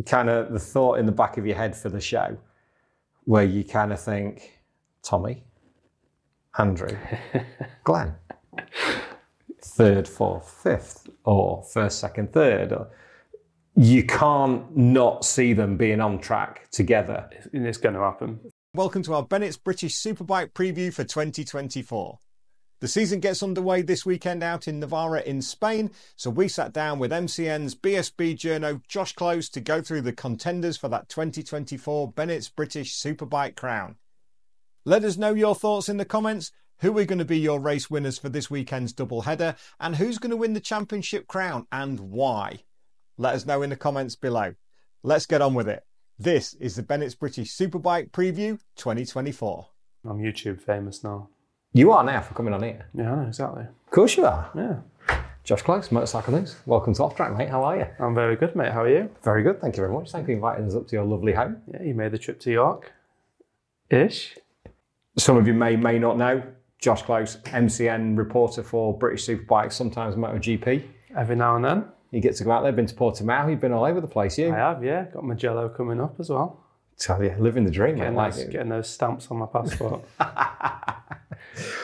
kind of the thought in the back of your head for the show where you kind of think, Tommy, Andrew, Glenn, third, fourth, fifth, or first, second, third. Or you can't not see them being on track together. It's going to happen. Welcome to our Bennetts British Superbike preview for 2024. The season gets underway this weekend out in Navarra in Spain, so we sat down with MCN's BSB journo Josh Close to go through the contenders for that 2024 Bennetts British Superbike crown. Let us know your thoughts in the comments, who are going to be your race winners for this weekend's doubleheader, and who's going to win the championship crown and why. Let us know in the comments below. Let's get on with it. This is the Bennetts British Superbike preview 2024. I'm YouTube famous now. You are now for coming on here. Yeah, I know, exactly. Of course you are. Yeah. Josh Close, Motorcycle News. Welcome to Off Track, mate. How are you? I'm very good, mate. How are you? Very good, thank you very much. Thank you for inviting us up to your lovely home. Yeah, you made the trip to York-ish. Some of you may not know, Josh Close, MCN reporter for British Superbike, sometimes MotoGP. Every now and then. You get to go out there, been to Portimao, you've been all over the place, you? I have, yeah. Got Magello coming up as well. Tell you, living the dream, mate. Getting those stamps on my passport.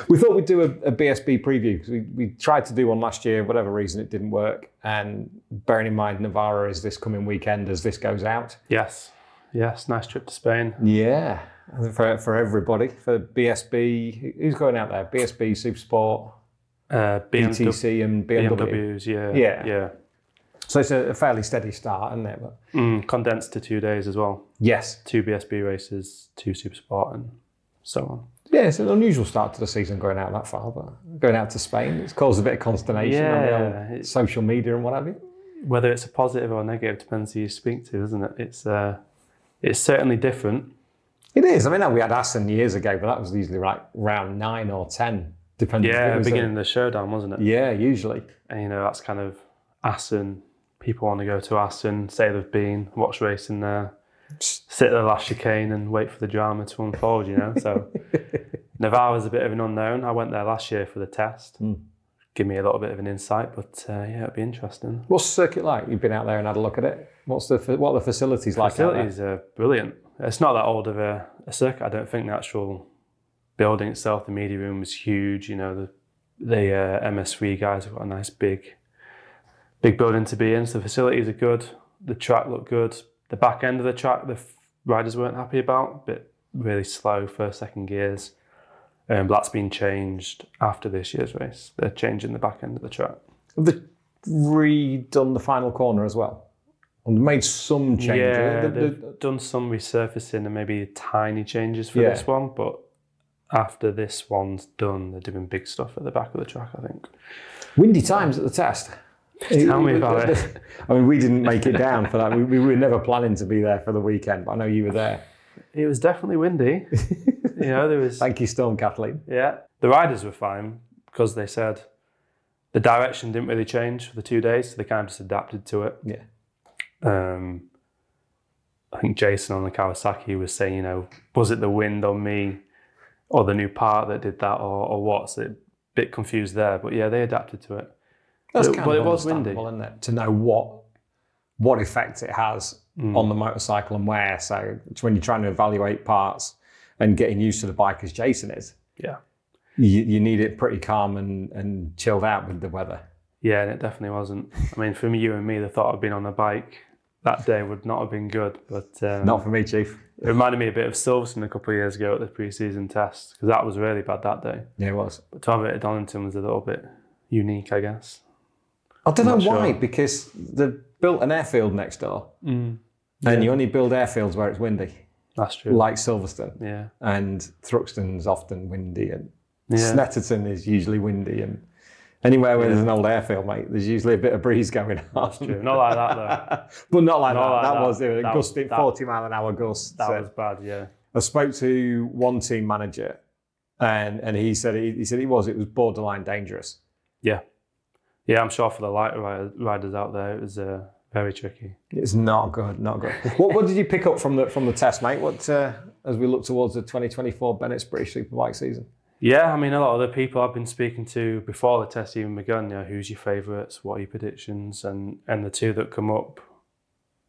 We thought we'd do a BSB preview because we tried to do one last year, whatever reason it didn't work. And bearing in mind Navarra is this coming weekend as this goes out. Yes, nice trip to Spain. Yeah, for everybody, for BSB. Who's going out there? BSB, Supersport, BTC and BMW. BMWs, yeah. So it's a fairly steady start, isn't it? But condensed to 2 days as well. Yes. 2 BSB races, 2 Supersport and so on. Yeah, it's an unusual start to the season going out that far, but going out to Spain, it's caused a bit of consternation on social media and what have you. Whether it's a positive or negative depends who you speak to, isn't it? It's certainly different. It is. I mean, we had Assen years ago, but that was usually like round 9 or 10, depending. Yeah, beginning of the showdown, wasn't it? Yeah, usually. And that's kind of Assen. People want to go to Assen, say they've been, watch racing there, sit at the last chicane and wait for the drama to unfold, So Navarra was a bit of an unknown. I went there last year for the test. Give me a little bit of an insight, but it'd be interesting. What's the circuit like? You've been out there and had a look at it. What are the facilities like? Facilities are brilliant. It's not that old of a circuit. I don't think the actual building itself, the media room was huge. The MS3 guys have got a nice big building to be in. So the facilities are good. The track looked good. The back end of the track, the riders weren't happy about. Bit really slow first, second gears. But that's been changed after this year's race. They're changing the back end of the track. Have they redone the final corner as well? And made some changes? Yeah, they've done some resurfacing and maybe tiny changes for this one. But after this one's done, they're doing big stuff at the back of the track, I think. Windy times at the test. Tell me about it. I mean, we didn't make it down for that. We were never planning to be there for the weekend, but I know you were there. It was definitely windy. There was. Thank you, Storm Kathleen. Yeah, the riders were fine because they said the direction didn't really change for the 2 days, so they kind of just adapted to it. Yeah. I think Jason on the Kawasaki was saying, was it the wind on me or the new part that did that or what? So a bit confused there, but yeah, they adapted to it. That's but it was windy, isn't it? To know what effect it has on the motorcycle and wear. So it's when you're trying to evaluate parts and getting used to the bike as Jason is. Yeah. You need it pretty calm and chilled out with the weather. Yeah, and it definitely wasn't. I mean, for you and me, the thought of being on a bike that day would not have been good. But not for me, Chief. It reminded me a bit of Silverstone a couple of years ago at the pre-season test, because that was really bad that day. Yeah, it was. But to have it at Donington was a little bit unique, I guess. I don't know why, because they built an airfield next door, and you only build airfields where it's windy. That's true. Like Silverstone. Yeah. And Thruxton's often windy, and Snetterton is usually windy, and anywhere where there's an old airfield, mate, there's usually a bit of breeze going on. That's true. Not like that, though. But not like that. That was it. A gusting 40 mile an hour gust. That was bad, yeah. I spoke to one team manager, and he said it was borderline dangerous. Yeah. Yeah, I'm sure for the light riders out there, it was very tricky. It's not good, not good. What did you pick up from the test, mate? What as we look towards the 2024 Bennetts British Superbike season? Yeah, I mean, a lot of the people I've been speaking to before the test even begun, who's your favourites, what are your predictions? And the two that come up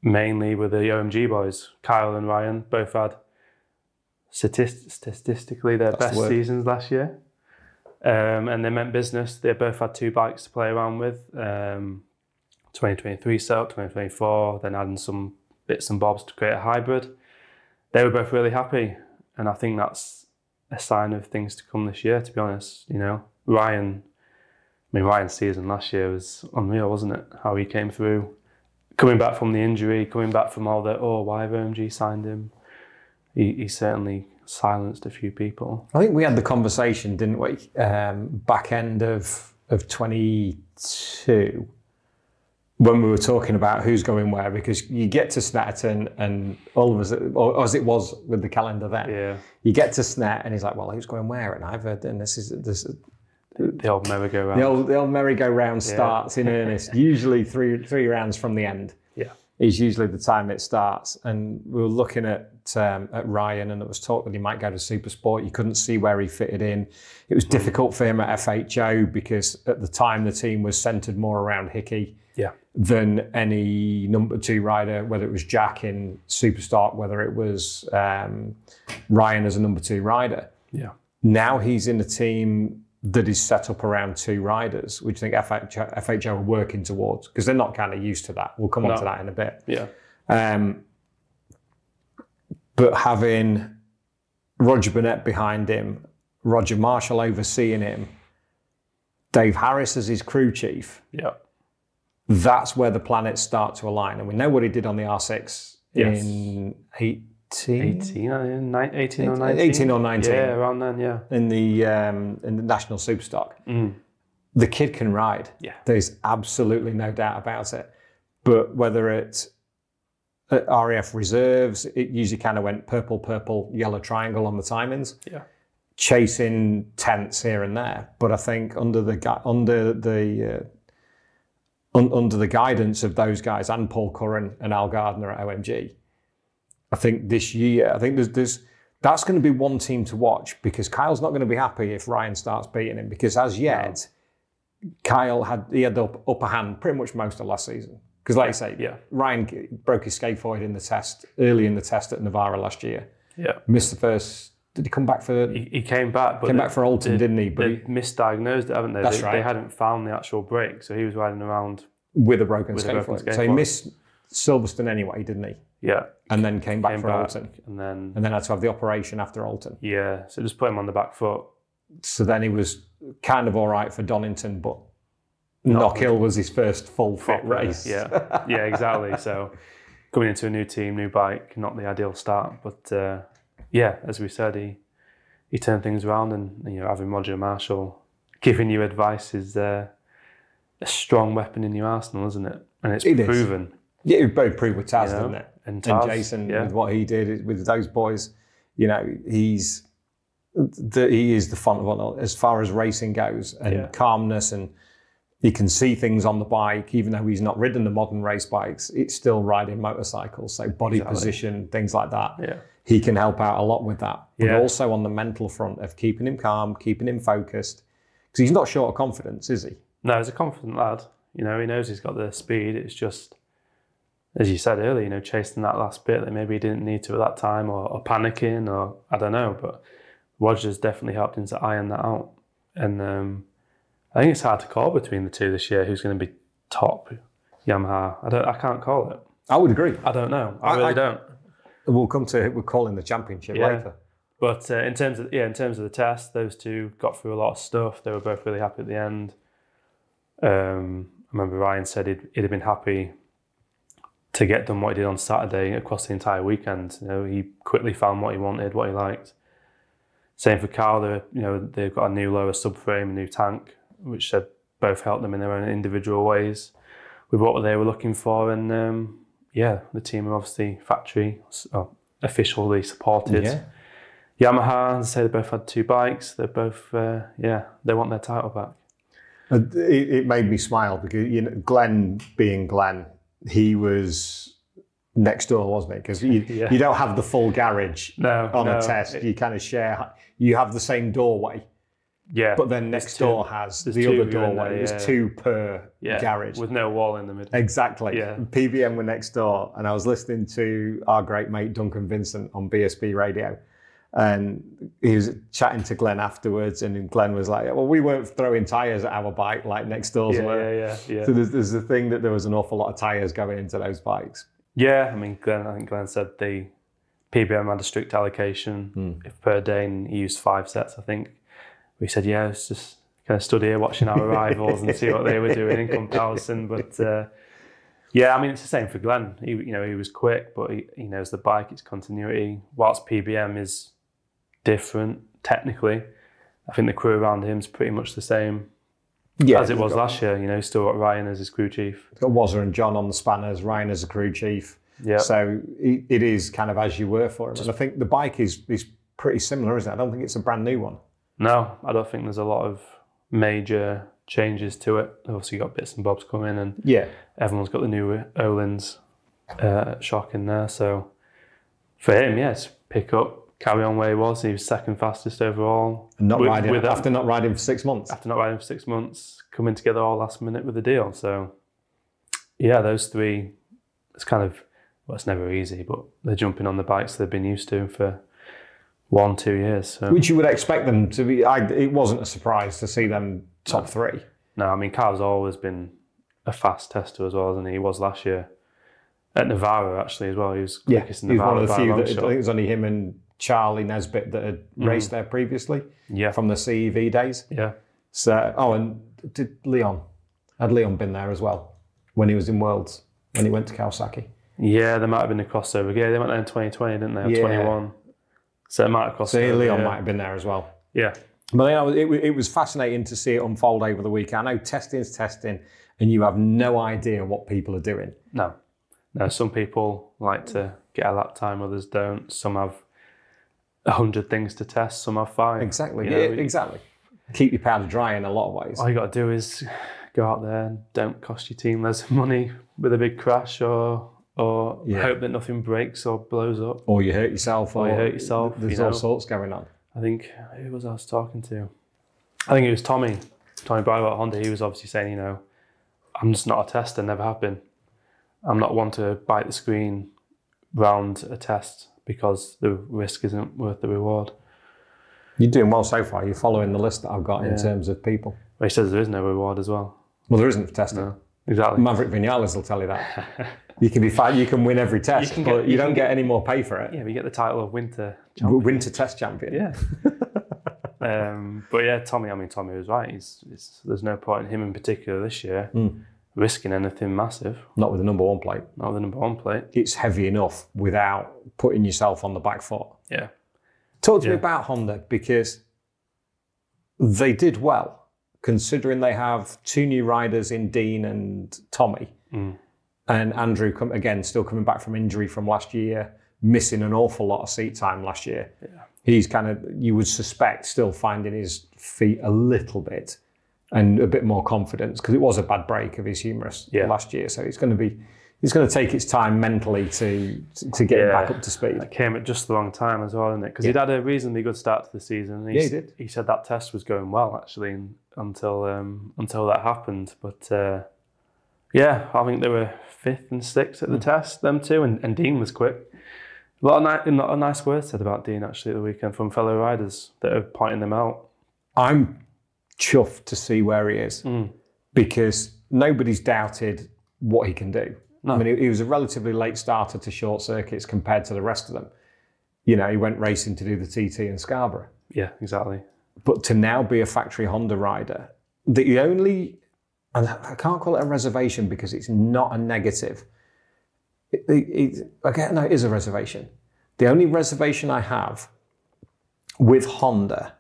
mainly with the OMG boys. Kyle and Ryan both had statistically their best seasons last year. And they meant business. They both had 2 bikes to play around with. 2023 setup, 2024, then adding some bits and bobs to create a hybrid. They were both really happy. And I think that's a sign of things to come this year, to be honest. You know, Ryan's season last year was unreal, wasn't it? How he came through, coming back from the injury, coming back from all the, why have OMG signed him? He certainly silenced a few people. I think we had the conversation, didn't we? Back end of 22, when we were talking about who's going where, because you get to Snetterton and all of us, or as it was with the calendar then, you get to Snet and he's like, well, who's going where? And I've heard, and this is the old merry-go-round. The old merry-go-round starts in earnest, usually three rounds from the end. Yeah. Is usually the time it starts. And we were looking at Ryan, and it was talk that he might go to Supersport. You couldn't see where he fitted in. It was difficult for him at FHO because at the time the team was centred more around Hickey than any number 2 rider, whether it was Jack in Superstock, whether it was Ryan as a number 2 rider. Yeah. Now he's in a team that is set up around 2 riders, which I think FHO are working towards, because they're not kind of used to that. We'll come on to that in a bit. Yeah. But having Roger Bennett behind him, Roger Marshall overseeing him, Dave Harris as his crew chief, that's where the planets start to align. And we know what he did on the R6 in 18 or 19. Yeah, around then, in the National Superstock. The kid can ride. Yeah. There's absolutely no doubt about it. But whether it's at RAF reserves, it usually kind of went purple, yellow triangle on the timings. Yeah. Chasing tenths here and there. But I think under the guidance of those guys and Paul Curran and Al Gardner at OMG, I think this year, that's going to be one team to watch, because Kyle's not going to be happy if Ryan starts beating him, because as yet, Kyle had the upper hand pretty much most of last season. Because like you say, Ryan broke his scaphoid early in the test at Navarra last year. Yeah. Missed the first. Did he come back for? He came back, but back for Alton, didn't he? But they misdiagnosed it, haven't they? That's right. They hadn't found the actual break, so he was riding around with a broken scaphoid. So he missed Silverstone anyway, didn't he? Yeah. And then came back for Alton. And then had to have the operation after Alton. Yeah, so just put him on the back foot. So then he was kind of all right for Donington, but Knockhill was his first full fit race. Yeah, exactly. So coming into a new team, new bike, not the ideal start. But as we said, he turned things around, and having Roger Marshall giving you advice is a strong weapon in your arsenal, isn't it? And it's proven. Yeah, it both proved with Taz, didn't it? And Jason, with what he did with those boys, he is the font of honor as far as racing goes, and calmness, and he can see things on the bike, even though he's not ridden the modern race bikes. It's still riding motorcycles, so body position, things like that. Yeah. He can help out a lot with that, but also on the mental front of keeping him calm, keeping him focused, because he's not short of confidence, is he? No, he's a confident lad. He knows he's got the speed. It's just, as you said earlier, chasing that last bit that maybe he didn't need to at that time, or panicking, or I don't know. But Roger's definitely helped him to iron that out. And I think it's hard to call between the two this year who's going to be top Yamaha. I can't call it. I would agree. I don't know. I really don't. We're calling the championship later. But in terms of the test, those two got through a lot of stuff. They were both really happy at the end. I remember Ryan said he'd have been happy to get done what he did on Saturday across the entire weekend. He quickly found what he wanted, what he liked. Same for Carl. They've got a new lower subframe, a new tank, which said both helped them in their own individual ways with what they were looking for. And the team are obviously officially supported. Yeah. Yamaha, as I say, they both had 2 bikes. They're both, they want their title back. It made me smile because Glenn being Glenn, he was next door, wasn't it? Because you don't have the full garage on a test. You kind of share. You have the same doorway. Yeah. But then next door has the other doorway. There's 2 per garage. With no wall in the middle. Exactly. Yeah. PBM were next door, and I was listening to our great mate Duncan Vincent on BSB radio, and he was chatting to Glenn afterwards, and Glenn was like, well, we weren't throwing tyres at our bike like next door's were. Yeah. So there's the thing that there was an awful lot of tyres going into those bikes. Yeah, I mean, I think Glenn said the PBM had a strict allocation if per day, and he used 5 sets, I think. We said, yeah, it's just kind of stood here watching our rivals and see what they were doing in comparison. But yeah, I mean, it's the same for Glenn. He was quick, but he knows the bike, its continuity. Whilst PBM is different technically, I think the crew around him is pretty much the same as it was last year. He's still got Ryan as his crew chief. He's got Wazza and John on the spanners, Ryan as a crew chief. Yeah. So it is kind of as you were for him. And I think the bike is pretty similar, isn't it? I don't think it's a brand new one. No, I don't think there's a lot of major changes to it. Obviously, you've got bits and bobs coming, and everyone's got the new Öhlins shock in there. So for him, yes, pick up, carry on where he was. He was second fastest overall. And after not riding for 6 months. After not riding for 6 months, coming together all last minute with the deal. So yeah, those 3, it's kind of, well, it's never easy, but they're jumping on the bikes they've been used to for 1-2 years. So. Which you would expect them to be. It wasn't a surprise to see them top 3. No, I mean, Carl's always been a fast tester as well, hasn't he? He was last year at Navarra, actually, as well. He was quickest in Navarra. He was one of the few I think it was only him and Charlie Nesbitt that had raced there previously from the CEV days. Yeah. So, and had Leon been there as well when he was in Worlds, when he went to Kawasaki? Yeah, there might have been a crossover. Yeah, they went there in 2020, didn't they? Or 21. So it might have crossed over. Leon might have been there as well. Yeah. But it was fascinating to see it unfold over the weekend. I know testing's testing, and you have no idea what people are doing. No, some people like to get a lap time, others don't. Some have 100 things to test, some have 5. Exactly, exactly. Keep your powder dry in a lot of ways. All you got to do is go out there and don't cost your team loads of money with a big crash or hope that nothing breaks or blows up. Or you hurt yourself. There's all sorts going on. I think, who was I talking to? I think it was Tommy Bridewell at Honda. He was obviously saying, I'm just not a tester, never have been. I'm not one to bite the screen round a test because the risk isn't worth the reward. You're doing well so far. You're following the list that I've got in terms of people. Well, he says there is no reward as well. Well, there isn't for testing. No, exactly. Maverick Vinales will tell you that. You can be fine. You can win every test, but you don't get any more pay for it. Yeah, but you get the title of winter champion. Winter test champion. Yeah. But yeah, Tommy was right. There's no point in him in particular this year risking anything massive. Not with the number 1 plate. Not with the number 1 plate. It's heavy enough without putting yourself on the back foot. Yeah. Talk to me about Honda, because they did well, considering they have 2 new riders in Dean and Tommy. And Andrew, still coming back from injury from last year, missing an awful lot of seat time last year. Yeah. He's kind of, you would suspect, still finding his feet a little bit and a bit more confidence, because it was a bad break of his humerus last year. So it's going to take its time mentally to get him back up to speed. It came at just the wrong time as well, didn't it? Because he'd had a reasonably good start to the season. He did. He said that test was going well, actually, until that happened. But I think they were 5th and 6th at the test, them two, and Dean was quick. A lot of nice words said about Dean, actually, at the weekend from fellow riders that are pointing them out. I'm chuffed to see where he is, because nobody's doubted what he can do. No. I mean, he was a relatively late starter to short circuits compared to the rest of them. He went racing to do the TT in Scarborough. Yeah, exactly. But to now be a factory Honda rider, the only, and I can't call it a reservation because it's not a negative. It is a reservation. The only reservation I have with Honda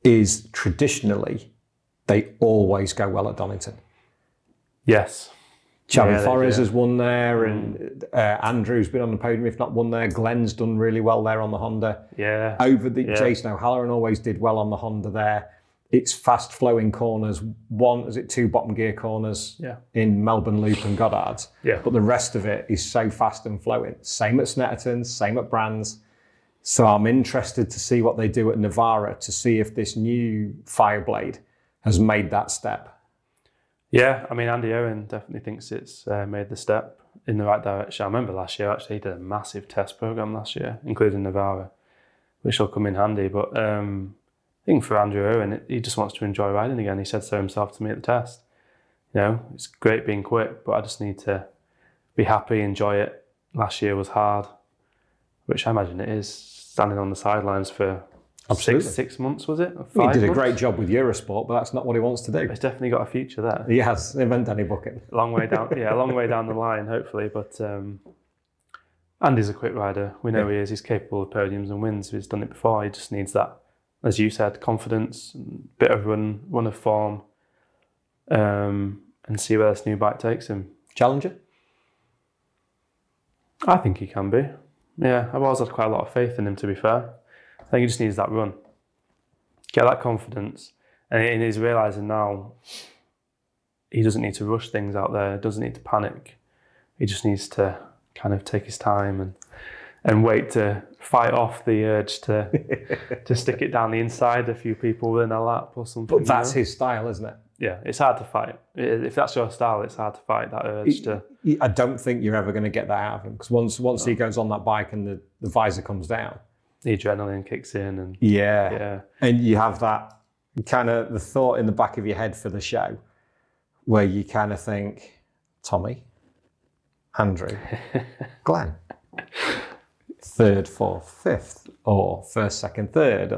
is traditionally they always go well at Donington. Yes. Xavi Flores has won there, and Andrew's been on the podium, if not won there. Glenn's done really well there on the Honda. Yeah. Jason O'Halloran always did well on the Honda there. It's fast flowing corners. 2 bottom gear corners in Melbourne Loop and Goddard's. Yeah. But the rest of it is so fast and flowing. Same at Snetterton's, same at Brands. So I'm interested to see what they do at Navarra to see if this new Fireblade has made that step. Yeah, I mean, Andy Owen definitely thinks it's made the step in the right direction. I remember last year, actually, he did a massive test program last year, including Navarra, which will come in handy. But I think for Andrew Owen, he just wants to enjoy riding again. He said so himself to me at the test. You know, it's great being quick, but I just need to be happy, enjoy it. Last year was hard, which I imagine it is, standing on the sidelines for six months, was it? He did a great job with Eurosport, but that's not what he wants to do. He's definitely got a future there. He has. He hasn't done any booking. A long way down the line, hopefully. But Andy's a quick rider. We know he is. He's capable of podiums and wins. He's done it before. He just needs that, as you said, confidence, bit of run of form, and see where this new bike takes him. Challenger? I think he can be. Yeah, I've always had quite a lot of faith in him, to be fair. I think he just needs that run. Get that confidence. And he's realising now he doesn't need to rush things out there, doesn't need to panic. He just needs to kind of take his time and wait to fight off the urge to stick it down the inside a few people within a lap or something. But that's his style, isn't it? Yeah, it's hard to fight. If that's your style, it's hard to fight that urge to... I don't think you're ever going to get that out of him, because once he goes on that bike and the visor comes down, the adrenaline kicks in. And yeah. And you have that kind of the thought in the back of your head for the show where you kind of think, Tommy, Andrew, Glenn, third, fourth, fifth, or first, second, third.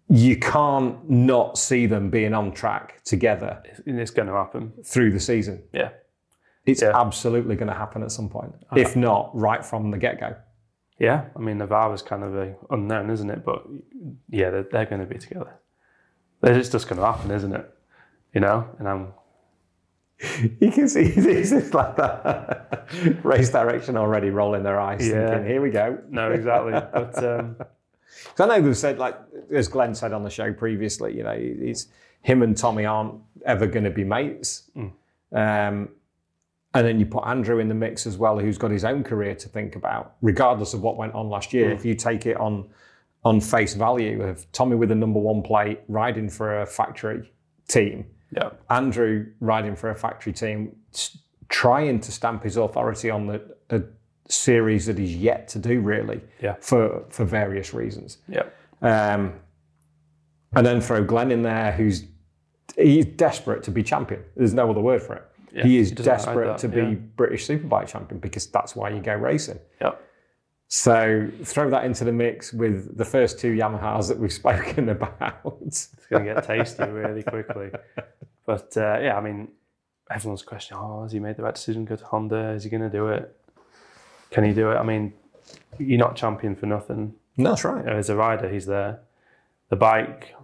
You can't not see them being on track together. It's going to happen. Through the season. Yeah. It's absolutely going to happen at some point. If not, right from the get-go. Yeah. I mean, Navarra's kind of an unknown, isn't it? But yeah, they're going to be together. It's just going to happen, isn't it? You know? And you can see this is like that race direction already rolling their eyes, thinking, here we go. No, exactly. But because I know they've said, like, as Glenn said on the show previously, you know, him and Tommy aren't ever going to be mates. And then you put Andrew in the mix as well, who's got his own career to think about, regardless of what went on last year. If you take it on face value of Tommy with a number one plate riding for a factory team, Andrew riding for a factory team, trying to stamp his authority on a series that he's yet to do, really, for various reasons. And then throw Glenn in there, he's desperate to be champion. There's no other word for it. He is desperate to be British Superbike champion, because that's why you go racing. So throw that into the mix with the first two Yamahas that we've spoken about. It's going to get tasty really quickly. But I mean, everyone's questioning, has he made the right decision to go to Honda? Is he going to do it? Can he do it? I mean, you're not champion for nothing. No, that's right. As a rider, he's there. The bike,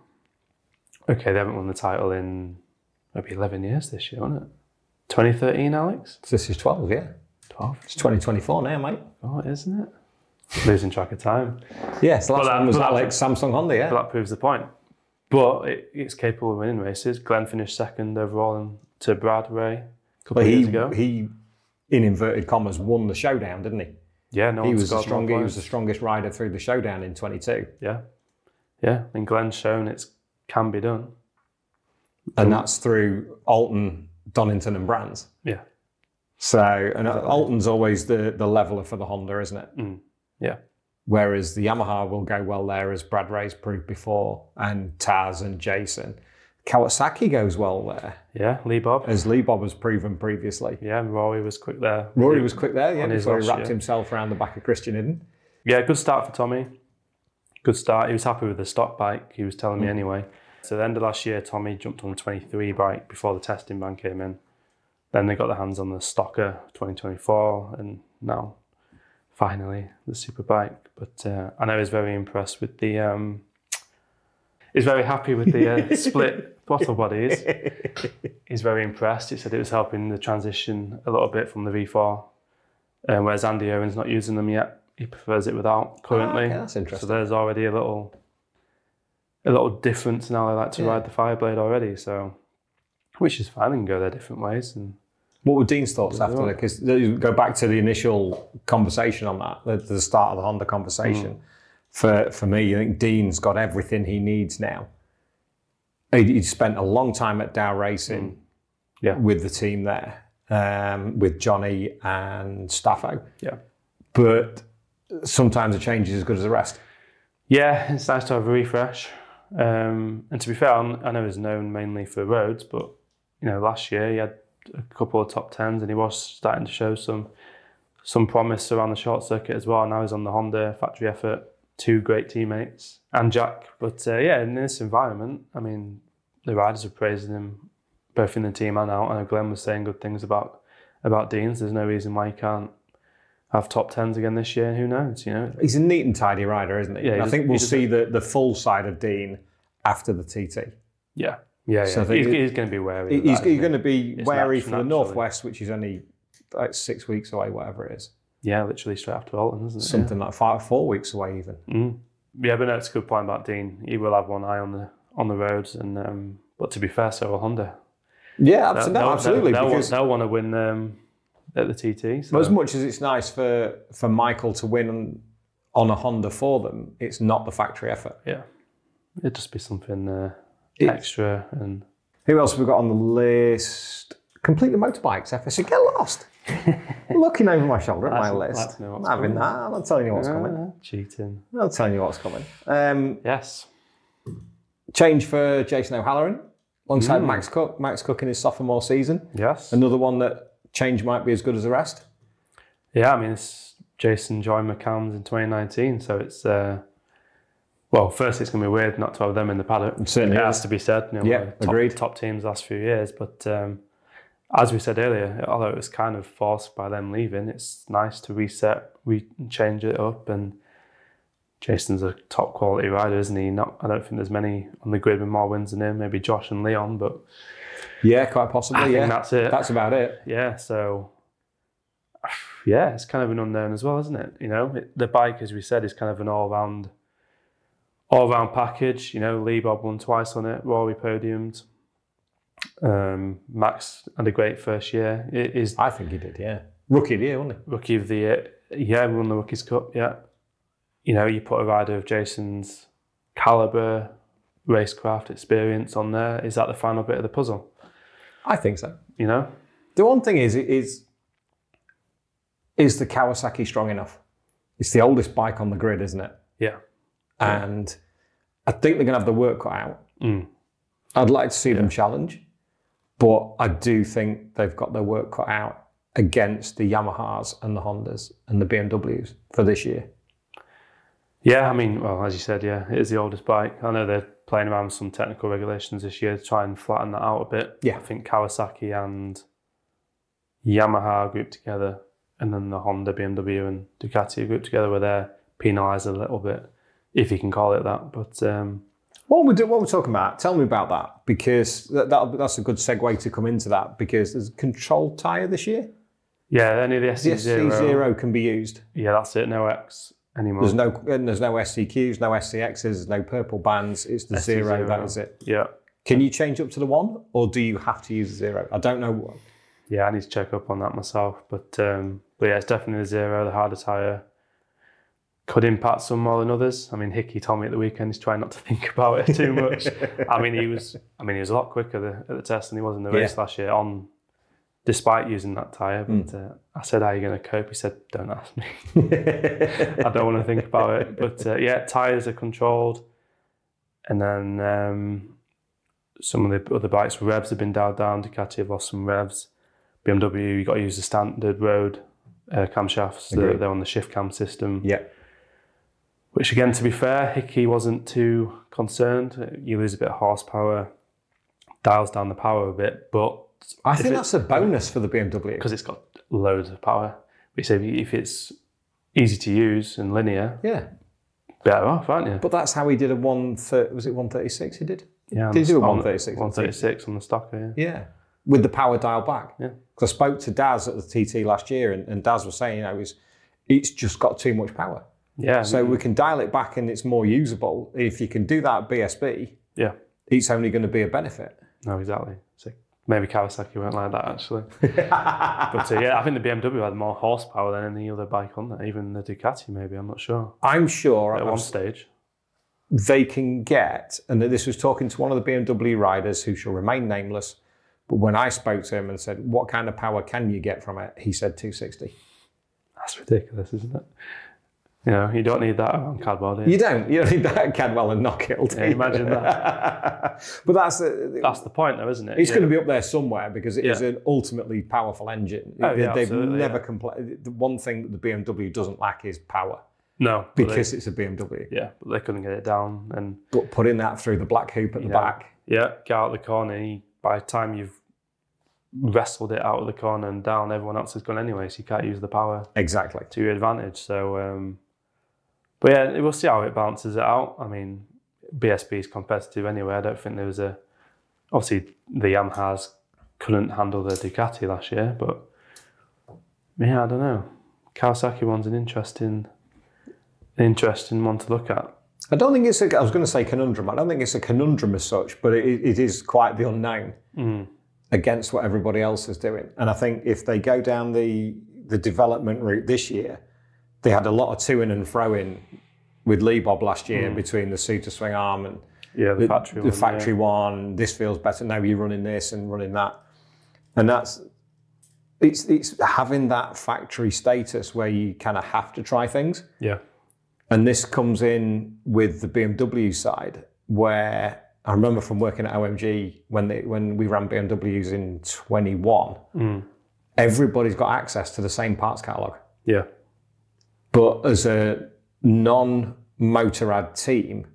okay, they haven't won the title in maybe 11 years this year, wasn't it? 2013, Alex? This is 12, yeah. 12? It's 2024 now, mate. Oh, isn't it? Losing track of time. Yes, the last one was Alex Samsung Honda, yeah. But that proves the point. But it's capable of winning races. Glenn finished second overall to Brad Ray a couple of years ago. He, in inverted commas, won the showdown, didn't he? Yeah, he was the strongest rider through the showdown in 22. Yeah. And Glenn's shown it can be done. And that's through Alton, Donington and Brands. Yeah. So, and Alton's always the leveller for the Honda, isn't it? Yeah. Whereas the Yamaha will go well there, as Brad Ray's proved before, and Taz and Jason. Kawasaki goes well there. Yeah, Lee Bob. As Lee Bob has proven previously. Yeah, and Rory was quick there. Before he wrapped himself around the back of Christian Hidden. Yeah, good start for Tommy. Good start. He was happy with the stock bike, he was telling me anyway. So the end of last year, Tommy jumped on the 23 bike before the testing ban came in. Then they got their hands on the Stocker 2024, and now, finally, the Superbike. But I know he's very impressed with the... he's very happy with the split throttle bodies. He's very impressed. He said it was helping the transition a little bit from the V4, whereas Andy Owen's not using them yet. He prefers it without currently. Okay, that's interesting. So there's already a little difference now. They like to ride the Fireblade already, so which is fine. They can go their different ways. And what were Dean's thoughts after that? Because go back to the initial conversation on that, the start of the Honda conversation. For me, I think Dean's got everything he needs now. He spent a long time at Dow Racing with the team there, with Johnny and Staffo. Yeah. But sometimes a change is as good as the rest. Yeah, it's nice to have a refresh. And to be fair, I know he's known mainly for roads, but last year he had a couple of top tens and he was starting to show some promise around the short circuit as well. Now he's on the Honda factory effort, 2 great teammates and Jack. But in this environment, I mean, the riders are praising him both in the team and out. I know Glenn was saying good things about Dean's. There's no reason why he can't have top tens again this year. Who knows? He's a neat and tidy rider, isn't he? Yeah, I think we'll see the full side of Dean after the TT. Yeah. So he's going to be wary. He's going to be wary for the Northwest, which is only like 6 weeks away, whatever it is. Yeah, literally straight after Alton, isn't it? Something like 4 weeks away, even. Mm. Yeah, but no, it's a good point about Dean. He will have one eye on the roads, and but to be fair, so will Honda. Yeah, absolutely. They'll want to win at the TT. So. But as much as it's nice for Michael to win on a Honda for them, it's not the factory effort. Yeah, it'd just be something extra. And who else have we got on the list? Complete the motorbikes. FSC, get lost. Looking over my shoulder at my list. I'm having that. I'm not telling you what's coming. Cheating. I'm not telling you what's coming. Yes. Change for Jason O'Halloran alongside Max Cook. Max Cook in his sophomore season. Yes. Another one that change might be as good as the rest. Yeah, I mean, it's Jason joined McCallum's in 2019, so it's first it's going to be weird not to have them in the paddock. It certainly has to be said. Agreed. Top teams last few years, but as we said earlier, although it was kind of forced by them leaving, it's nice to reset, change it up, and Jason's a top quality rider, isn't he? I don't think there's many on the grid with more wins than him. Maybe Josh and Leon, but yeah, quite possibly. I think that's it. That's about it. Yeah, so it's kind of an unknown as well, isn't it? The bike, as we said, is kind of an all-round package. Lee Bob won twice on it. Rory podiumed. Max had a great first year. I think he did. Yeah, rookie of the year, wasn't he? Rookie of the year. Yeah, won the Rookies Cup. Yeah. You put a rider of Jason's calibre, racecraft experience on there. Is that the final bit of the puzzle? I think so. The one thing is the Kawasaki strong enough? It's the oldest bike on the grid, isn't it? Yeah. And I think they're going to have the work cut out. I'd like to see them challenge, but I do think they've got their work cut out against the Yamahas and the Hondas and the BMWs for this year. Yeah, I mean, well, as you said, it is the oldest bike. I know they're playing around with some technical regulations this year to try and flatten that out a bit. Yeah. I think Kawasaki and Yamaha grouped together, and then the Honda, BMW and Ducati grouped together where they're penalised a little bit, if you can call it that. But what we're talking about, tell me about that, because that's a good segue to come into that, because there's a controlled tyre this year. Yeah, only the SC0. The SC0 can be used. Yeah, that's it. No X anymore. There's no SCQs, no SCXs, there's no purple bands. It's the zero. That is it. Yeah. Can you change up to the 1, or do you have to use the 0? I don't know. Yeah, I need to check up on that myself. But yeah, it's definitely the 0, the harder tyre. Could impact some more than others. I mean, Hickey told me at the weekend he's trying not to think about it too much. I mean, he was a lot quicker at the test than he was in the race last year, despite using that tyre. But I said, "How are you going to cope?" He said, "Don't ask me. I don't want to think about it." But tyres are controlled, and then some of the other bikes' revs have been dialed down. Ducati have lost some revs. BMW, you got to use the standard road camshafts. They're on the shift cam system. Yeah. Which again, to be fair, Hickey wasn't too concerned. You lose a bit of horsepower, dials down the power a bit, but I think that's a bonus for the BMW because it's got loads of power. We say if it's easy to use and linear, better off, aren't you? But that's how he did a 130. Was it 136? He did. Yeah, did he do a 136? 136 on the stocker. Yeah, with the power dial back. Yeah, because I spoke to Daz at the TT last year, and Daz was saying, it's just got too much power. Yeah. So we can dial it back and it's more usable. If you can do that at BSB, it's only going to be a benefit. No, exactly. So Maybe Kawasaki weren't like that, actually. But yeah, I think the BMW had more horsepower than any other bike on there, even the Ducati maybe, I'm not sure. I'm sure At one stage. They can get, and this was talking to one of the BMW riders who shall remain nameless, but when I spoke to him and said, what kind of power can you get from it? He said 260. That's ridiculous, isn't it? You know, you don't need that on Cadwell, do you? You don't need that at Cadwell and Knockhill, do you? Imagine that. But that's the point though, isn't it? It's going to be up there somewhere because it is an ultimately powerful engine. They've never complained. The one thing that the BMW doesn't lack is power. No. Because it's a BMW. Yeah, but they couldn't get it down. But putting that through the black hoop at the back. Yeah, get out of the corner. By the time you've wrestled it out of the corner and down, everyone else has gone anyway, so you can't use the power exactly to your advantage. So, but yeah, we'll see how it balances it out. I mean, BSB is competitive anyway. I don't think there was obviously the Yamahas couldn't handle the Ducati last year, but yeah, I don't know. Kawasaki one's an interesting one to look at. I don't think I was going to say conundrum. I don't think it's a conundrum as such, but it is quite the unknown against what everybody else is doing. And I think if they go down the development route this year, they had a lot of to-in and fro-in with Lee Bob last year between the Suter swing arm and the factory one. This feels better. Now you're running this and running that. And it's having that factory status where you kind of have to try things. Yeah. And this comes in with the BMW side, where I remember from working at OMG when we ran BMWs in 21, everybody's got access to the same parts catalogue. Yeah. But as a non-Motorrad team,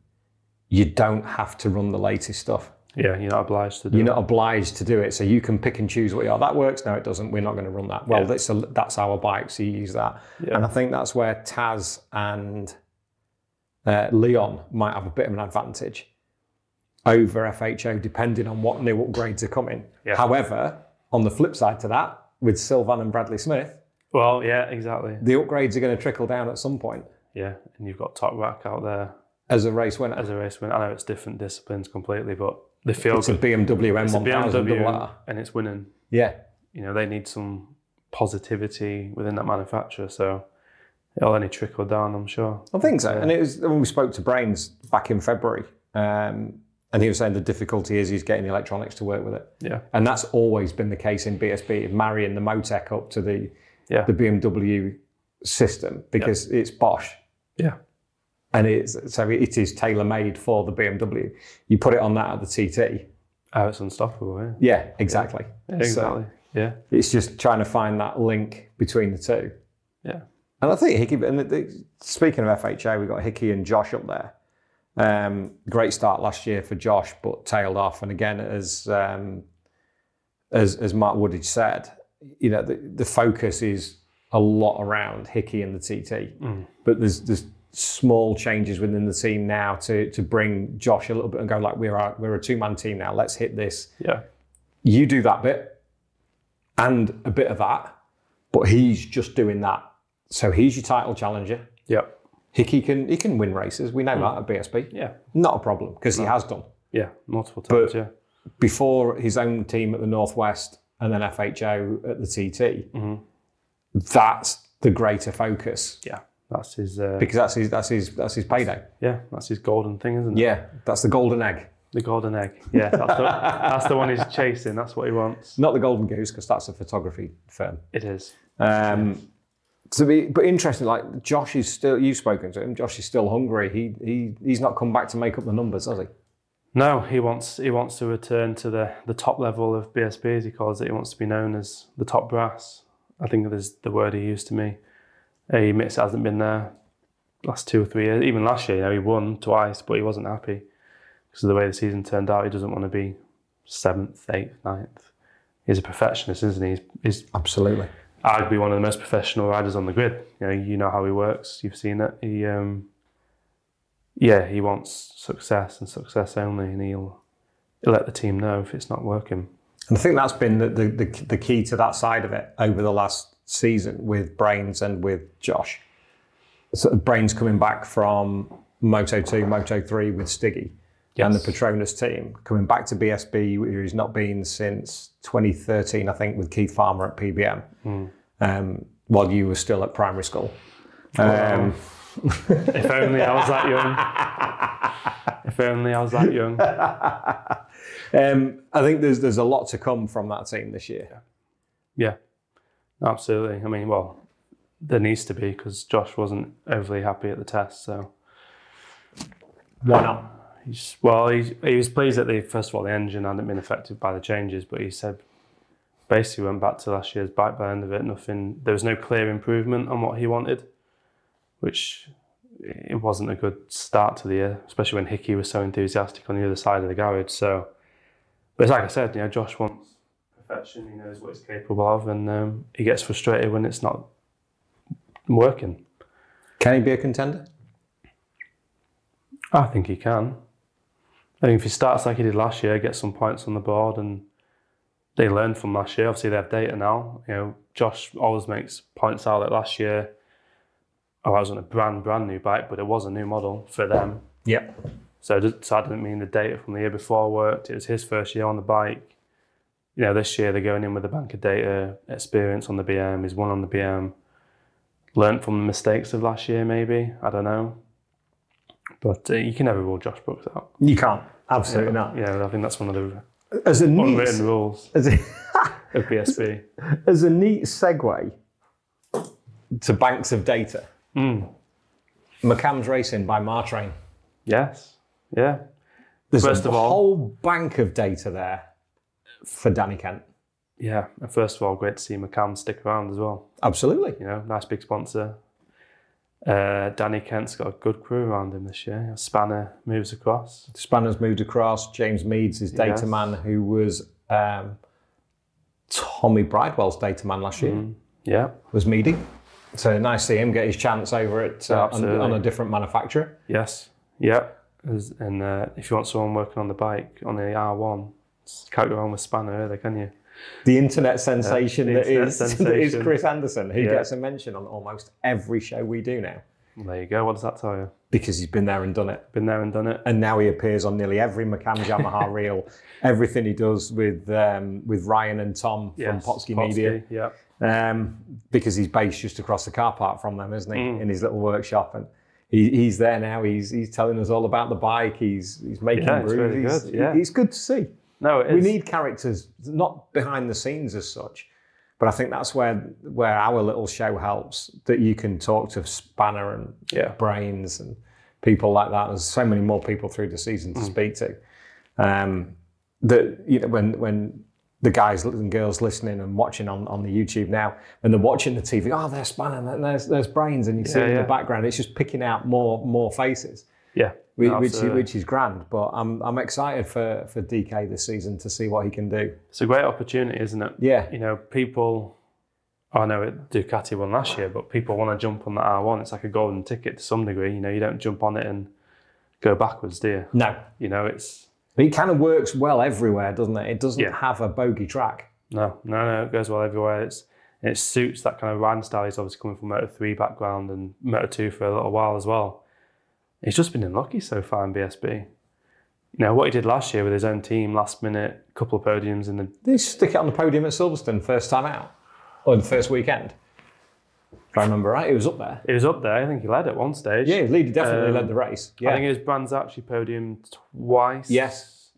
you don't have to run the latest stuff. Yeah, you're not obliged to do it. You're not obliged to do it. So you can pick and choose what that works. No, it doesn't. We're not going to run that. Well, that's our bike, so you use that. Yeah. And I think that's where Taz and Leon might have a bit of an advantage over FHO, depending on what new upgrades are coming. Yeah. However, on the flip side to that, with Sylvan and Bradley Smith, well, yeah, exactly. The upgrades are going to trickle down at some point. Yeah, and you've got Top Rack out there. As a race winner. I know it's different disciplines completely, but they feel it's good. A BMW M1000 it's a BMW and it's winning. Yeah. You know, they need some positivity within that manufacturer, so it'll only trickle down, I'm sure. I think so. And it was when we spoke to Brains back in February, and he was saying the difficulty is he's getting the electronics to work with it. Yeah. And that's always been the case in BSB, marrying the Motec up to the BMW system, because it's Bosch. Yeah. And it is tailor-made for the BMW. You put it on that at the TT. Oh, it's unstoppable, yeah. Yeah, exactly. Yeah, exactly, so it's just trying to find that link between the two. Yeah. And I think Hickey, speaking of FHA, we've got Hickey and Josh up there. Great start last year for Josh, but tailed off. And again, as Mark Woodage said, you know, the focus is a lot around Hickey and the TT. But there's small changes within the team now to bring Josh a little bit and go, like, we're a two-man team now. Let's hit this. Yeah. You do that bit and a bit of that, but he's just doing that. So he's your title challenger. Yep. Hickey can win races. We know that at BSB. Yeah. Not a problem, because he has done. Yeah, multiple times, but before his own team at the Northwest and then FHO at the TT, that's the greater focus. Yeah. That's his because that's his payday. Yeah, that's his golden thing, isn't it? Yeah, that's the golden egg. The golden egg. Yeah, that's the one he's chasing. That's what he wants. Not the golden goose, because that's a photography firm. It is. But interesting. Like, Josh is still. You've spoken to him. Josh is still hungry. He's not come back to make up the numbers, has he? No, he wants to return to the top level of BSB, as he calls it. He wants to be known as the top brass. I think that is the word he used to me. He admits it hasn't been there last 2 or 3 years. Even last year, he won twice, but he wasn't happy because of the way the season turned out. He doesn't want to be 7th, 8th, 9th. He's a perfectionist, isn't he? He's absolutely arguably one of the most professional riders on the grid. You know how he works. You've seen it. He wants success and success only, and he'll let the team know if it's not working. And I think that's been the key to that side of it over the last season with Brains and with Josh. So Brains coming back from Moto 2, Moto 3 with Stiggy, and the Petronas team, coming back to BSB, where he's not been since 2013, I think, with Keith Farmer at PBM, while you were still at primary school. If only I was that young. If only I was that young. I think there's a lot to come from that team this year. Yeah, absolutely. I mean, well, there needs to be, because Josh wasn't overly happy at the test, so. Why not? He was pleased that first of all, the engine hadn't been affected by the changes, but he said basically went back to last year's bike by the end of it, there was no clear improvement on what he wanted, which it wasn't a good start to the year, especially when Hickey was so enthusiastic on the other side of the garage. So, but it's like I said, Josh wants perfection, he knows what he's capable of, and he gets frustrated when it's not working. Can he be a contender? I think he can. I think if he starts like he did last year, gets some points on the board, and they learned from last year. Obviously, they have data now. Josh always makes points out that last year, I was on a brand new bike, but it was a new model for them. Yep. So I didn't mean the data from the year before worked. It was his first year on the bike. This year they're going in with a bank of data, experience on the BM. He's won on the BM. Learned from the mistakes of last year, maybe. I don't know. But you can never rule Josh Brooks out. You can't. Absolutely not. Yeah, I think that's one of the unwritten rules of BSB. As a neat segue to banks of data, McCann's Racing by Martrain. Yes. Yeah. There's a whole bank of data there for Danny Kent. Yeah. And first of all, great to see McCann stick around as well. Absolutely. Nice big sponsor. Danny Kent's got a good crew around him this year. Spanner moves across. Spanner's moved across. James Meads is data man, who was Tommy Bridewell's data man last year. Yeah. Was Meady. So nice to see him get his chance over at on a different manufacturer. Yes. Yeah. And if you want someone working on the bike, on the R1, can't go wrong with Spanner either, can you? The internet sensation that is Chris Anderson, who gets a mention on almost every show we do now. Well, there you go. What does that tell you? Because he's been there and done it. And now he appears on nearly every McCann Yamaha reel. Everything he does with Ryan and Tom from Potsky Media. Yeah. Because he's based just across the car park from them, isn't he? In his little workshop. And he's there now. He's telling us all about the bike. He's making moves. Really good. Yeah. It's good to see. No, it is. We need characters, not behind the scenes as such, but I think that's where our little show helps, that you can talk to Spanner and Brains and people like that. There's so many more people through the season to speak to. That when the guys and girls listening and watching on the YouTube now, when they're watching the TV, there's Spanner and there's Brains, and you see it in the background, it's just picking out more faces. Yeah. Which is grand, but I'm excited for DK this season to see what he can do. It's a great opportunity, isn't it? Yeah. People, I know Ducati won last year, but people want to jump on that R1. It's like a golden ticket to some degree. You don't jump on it and go backwards, do you? No. It kind of works well everywhere, doesn't it? It doesn't have a bogey track. No, it goes well everywhere. It suits that kind of riding style. He's obviously coming from Moto3 background and Moto2 for a little while as well. He's just been unlucky so far in BSB. What he did last year with his own team, last minute, couple of podiums in the... Did he stick it on the podium at Silverstone first time out? Or the first weekend? If I remember right, he was up there. He was up there. I think he led at one stage. Yeah, he definitely led the race. Yeah. I think his brand's actually podiumed twice. Yes.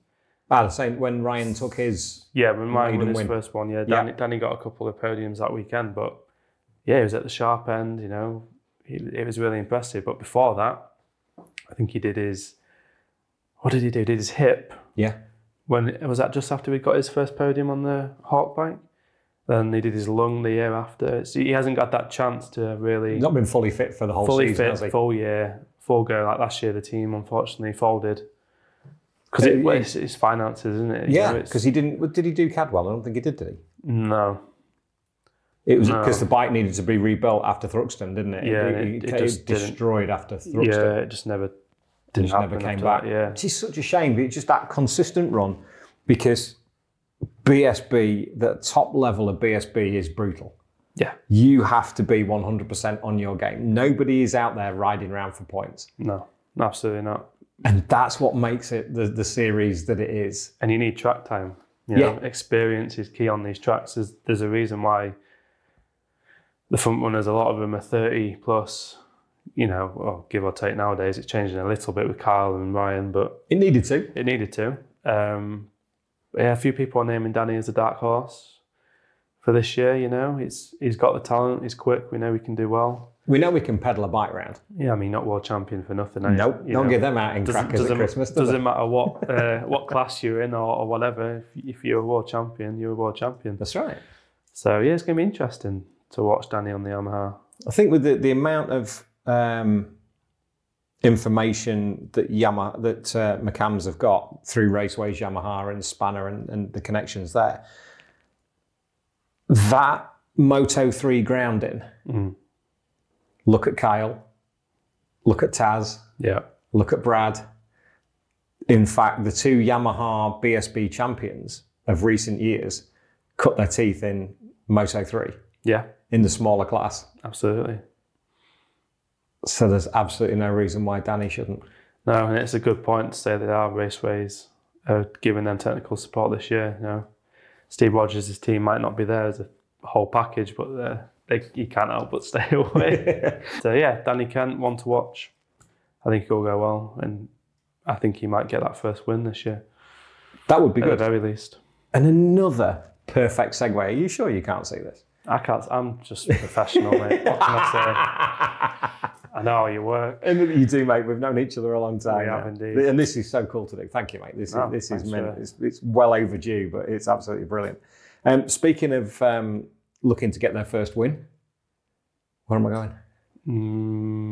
The same when Ryan took his... Yeah, when Ryan won his first one. Yeah, Danny got a couple of podiums that weekend, but he was at the sharp end, it was really impressive. But before that, I think he did his... What did he do? He did his hip. Yeah. When was that just after he got his first podium on the Hawk bike? Then he did his lung the year after. So he hasn't got that chance to really... He's not been fully fit for the whole season, has he? Full year, full go. Like last year, the team unfortunately folded. Because it's finances, isn't it? Yeah, because he didn't... Did he do Cadwell? I don't think he did he? No. It was because the bike needed to be rebuilt after Thruxton, didn't it? Yeah, it just destroyed after Thruxton. Yeah, it just never came back. Yeah, it's just such a shame. It's just that consistent run, because BSB, the top level of BSB is brutal. Yeah, you have to be 100% on your game. Nobody is out there riding around for points. No, absolutely not. And that's what makes it the series that it is. And you need track time. You know, experience is key on these tracks. There's a reason why the front runners, a lot of them are 30 plus, you know, well, give or take nowadays. It's changing a little bit with Kyle and Ryan, but... It needed to. It needed to. A few people are naming Danny as a dark horse for this year, you know. He's got the talent, he's quick, we know he can do well. We know we can pedal a bike round. Yeah, I mean, not world champion for nothing. Nope, don't get them out in crackers at Christmas, doesn't matter what class you're in or whatever. If you're a world champion, you're a world champion. That's right. So, yeah, it's going to be interesting to watch Danny on the Yamaha. I think with the amount of information that McCams have got through Raceways Yamaha and Spanner and the connections there, that Moto3 grounding... Look at Kyle, look at Taz, look at Brad. In fact, the two Yamaha BSB champions of recent years cut their teeth in Moto3. Yeah. In the smaller class. Absolutely. So there's absolutely no reason why Danny shouldn't. No, and it's a good point to say that our Raceways are giving them technical support this year. You know, Steve Rogers' team might not be there as a whole package, but you can't help but stay away. So yeah, Danny Kent, one to watch. I think he'll go well, and I think he might get that first win this year. That would be good. At the very least. And another perfect segue. Are you sure you can't see this? I can't. I'm just professional, mate. What can I say? I know how you work. And you do, mate. We've known each other a long time. We have indeed. And this is so cool to do. Thank you, mate. This is meant. It's well overdue, but it's absolutely brilliant. Speaking of looking to get their first win, where am I going?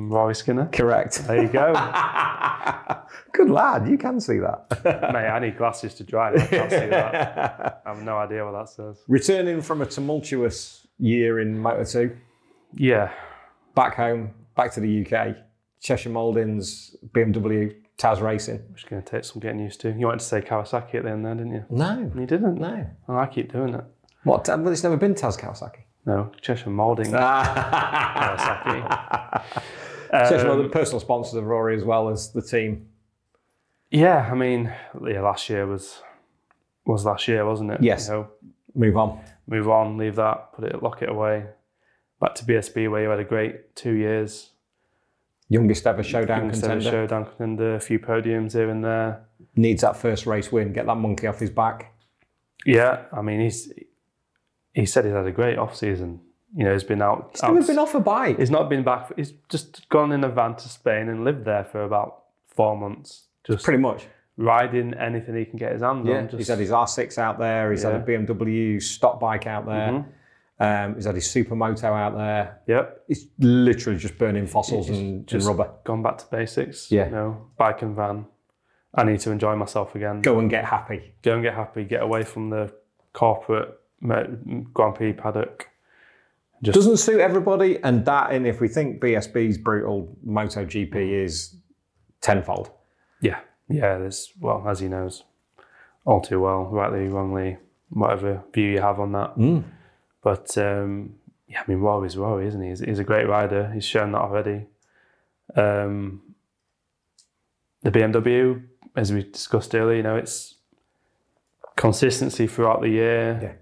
Rory Skinner. Correct. There you go. Good lad. You can see that. Mate, I need glasses to drive. I can't see that. I have no idea what that says. Returning from a tumultuous year in Moto2. Yeah. Back home, back to the UK. Cheshire Mouldings, BMW, Taz Racing. Which is going to take some getting used to. You wanted to say Kawasaki at the end there, didn't you? No. You didn't? No. Oh, I keep doing it. What? Well, it's never been Taz Kawasaki. No, Cheshire Mouldings. Kawasaki. Cheshire Mouldings, personal sponsors of Rory as well as the team. Yeah, I mean, last year was last year, wasn't it? Yes. You know, move on, leave that, lock it away. Back to BSB where you had a great 2 years. Youngest ever showdown contender. A few podiums here and there. Needs that first race win, get that monkey off his back. Yeah, I mean, he said he's had a great off-season. You know, he's been out. He's never been off a bike. He's not been back. He's just gone in a van to Spain and lived there for about 4 months. Just pretty much. Riding anything he can get his hands on. He's had his R6 out there. He's had a BMW stock bike out there. He's had his supermoto out there. Yep. He's literally just burning fossils and rubber. Gone back to basics. Yeah. You know, bike and van. I need to enjoy myself again. Go and get happy. Get away from the corporate Grand Prix paddock. Doesn't suit everybody, and if we think BSB's brutal, MotoGP is tenfold. Yeah. There's, well, as he knows all too well, rightly, wrongly, whatever view you have on that. But I mean, Rory's Rory, isn't he? He's a great rider. He's shown that already. The BMW, as we discussed earlier, you know, it's consistency throughout the year. Yeah.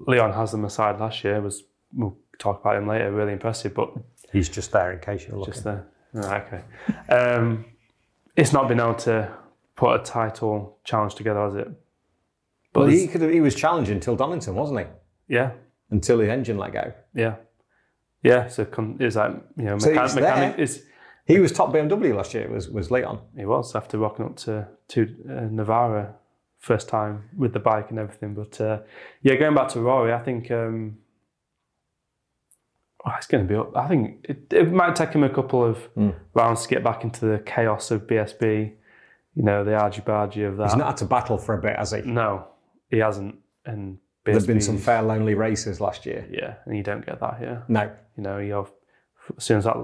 Leon has them aside last year. We'll talk about him later. Really impressive, but he's just there in case you're looking. Just there. Right, okay. It's not been able to put a title challenge together, has it? But he was challenging until Donington, wasn't he? Yeah. Until his engine let go. Yeah. Yeah. So it's like, you know, mechanic is. He was top BMW last year. Was Leon? He was after rocking up to Navarra first time with the bike and everything. But going back to Rory, I think it's going to be up. I think it might take him a couple of rounds to get back into the chaos of BSB. You know, the argy-bargy of that. He's not had to battle for a bit, has he? No, he hasn't. And there's been some fair lonely races last year. Yeah, and you don't get that here. No. You know, as soon as that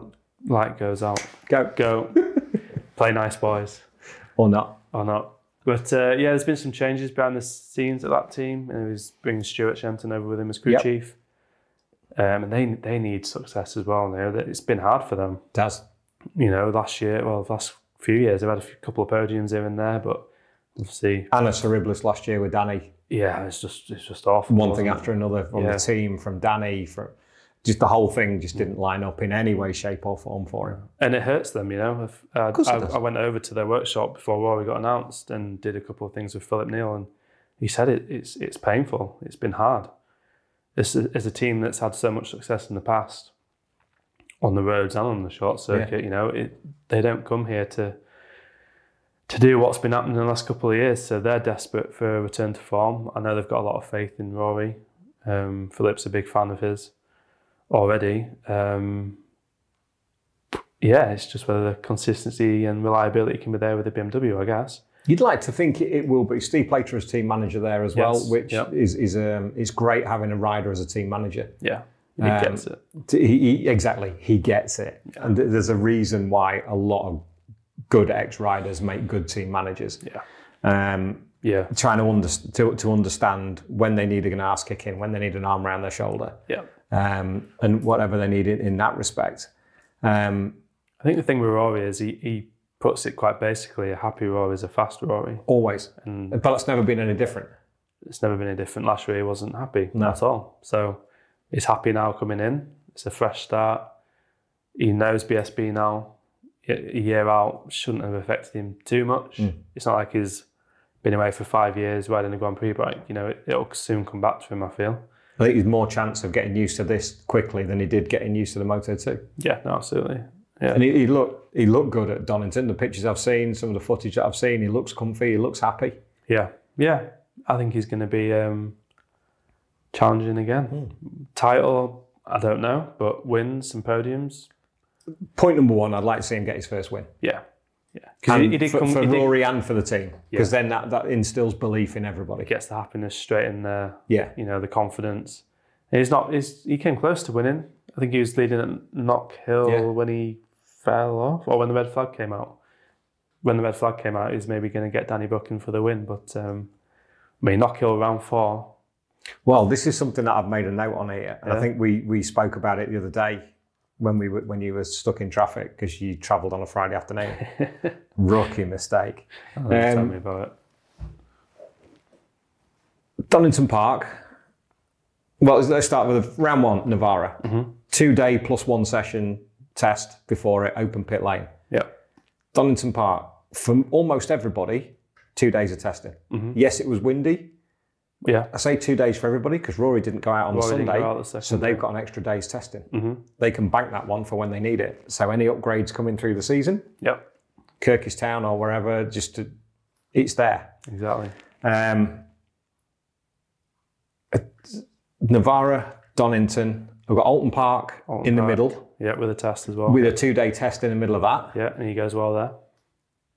light goes out, go. Play nice, boys. Or not. But there's been some changes behind the scenes at that team. And he was bringing Stuart Shenton over with him as crew chief. And they need success as well now. It's been hard for them. It has. You know, last few years. They've had a couple of podiums here and there, but obviously Anna Cereblis last year with Danny. Yeah, it's just awful. One thing after another from the team, from Danny, from just the whole thing just didn't line up in any way, shape or form for him. And it hurts them, you know. I went over to their workshop before Rory got announced and did a couple of things with Philip Neal, and he said it's painful. It's been hard. As a team that's had so much success in the past on the roads and on the short circuit, you know, they don't come here to do what's been happening in the last couple of years. So they're desperate for a return to form. I know they've got a lot of faith in Rory. Philip's a big fan of his already. It's just whether the consistency and reliability can be there with the BMW, I guess. You'd like to think it will be. Steve Plater as team manager there as well, which is great having a rider as a team manager. Yeah, he gets it. Exactly, he gets it. Yeah. And there's a reason why a lot of good ex-riders make good team managers. Trying to understand when they need an arse kick in, when they need an arm around their shoulder. And whatever they need in that respect. I think the thing with Rory is he puts it quite basically, a happy Rory is a fast Rory. Always. But it's never been any different. It's never been any different. Last year he wasn't happy at all. So he's happy now coming in. It's a fresh start. He knows BSB now. A year out shouldn't have affected him too much. It's not like he's been away for 5 years riding a Grand Prix bike. You know, it'll soon come back to him, I feel. I think he's more chance of getting used to this quickly than he did getting used to the Moto2. Yeah, no, absolutely. Yeah. And he looked good at Donington. The pictures I've seen, some of the footage that I've seen, he looks comfy, he looks happy. Yeah. I think he's going to be challenging again. Title, I don't know, but wins and podiums. Point number one, I'd like to see him get his first win. Yeah. Because he did for Rory and for the team. Because then that instills belief in everybody. Gets the happiness straight in there. Yeah. You know, the confidence. And he came close to winning. I think he was leading at Knock Hill when he fell off, or when the red flag came out. When the red flag came out, he was maybe going to get Danny Buchan for the win. But, Knock Hill round 4. Well, this is something that I've made a note on here. And I think we spoke about it the other day when you were stuck in traffic because you travelled on a Friday afternoon. Rookie mistake. Tell me about it. Donington Park. Well, let's start with round 1, Navarra. 2-day plus 1 session test before it, open pit lane. Donington Park, for almost everybody, 2 days of testing. Yes, it was windy. I say 2 days for everybody because Rory didn't go out on the Sunday, so they've got an extra day's testing. They can bank that one for when they need it. So any upgrades coming through the season, Kirkistown or wherever, it's there. Exactly. Navarra, Donington, we've got Alton Park in the middle. Yeah, with a test as well. With a 2-day test in the middle of that. Yeah, and he goes well there.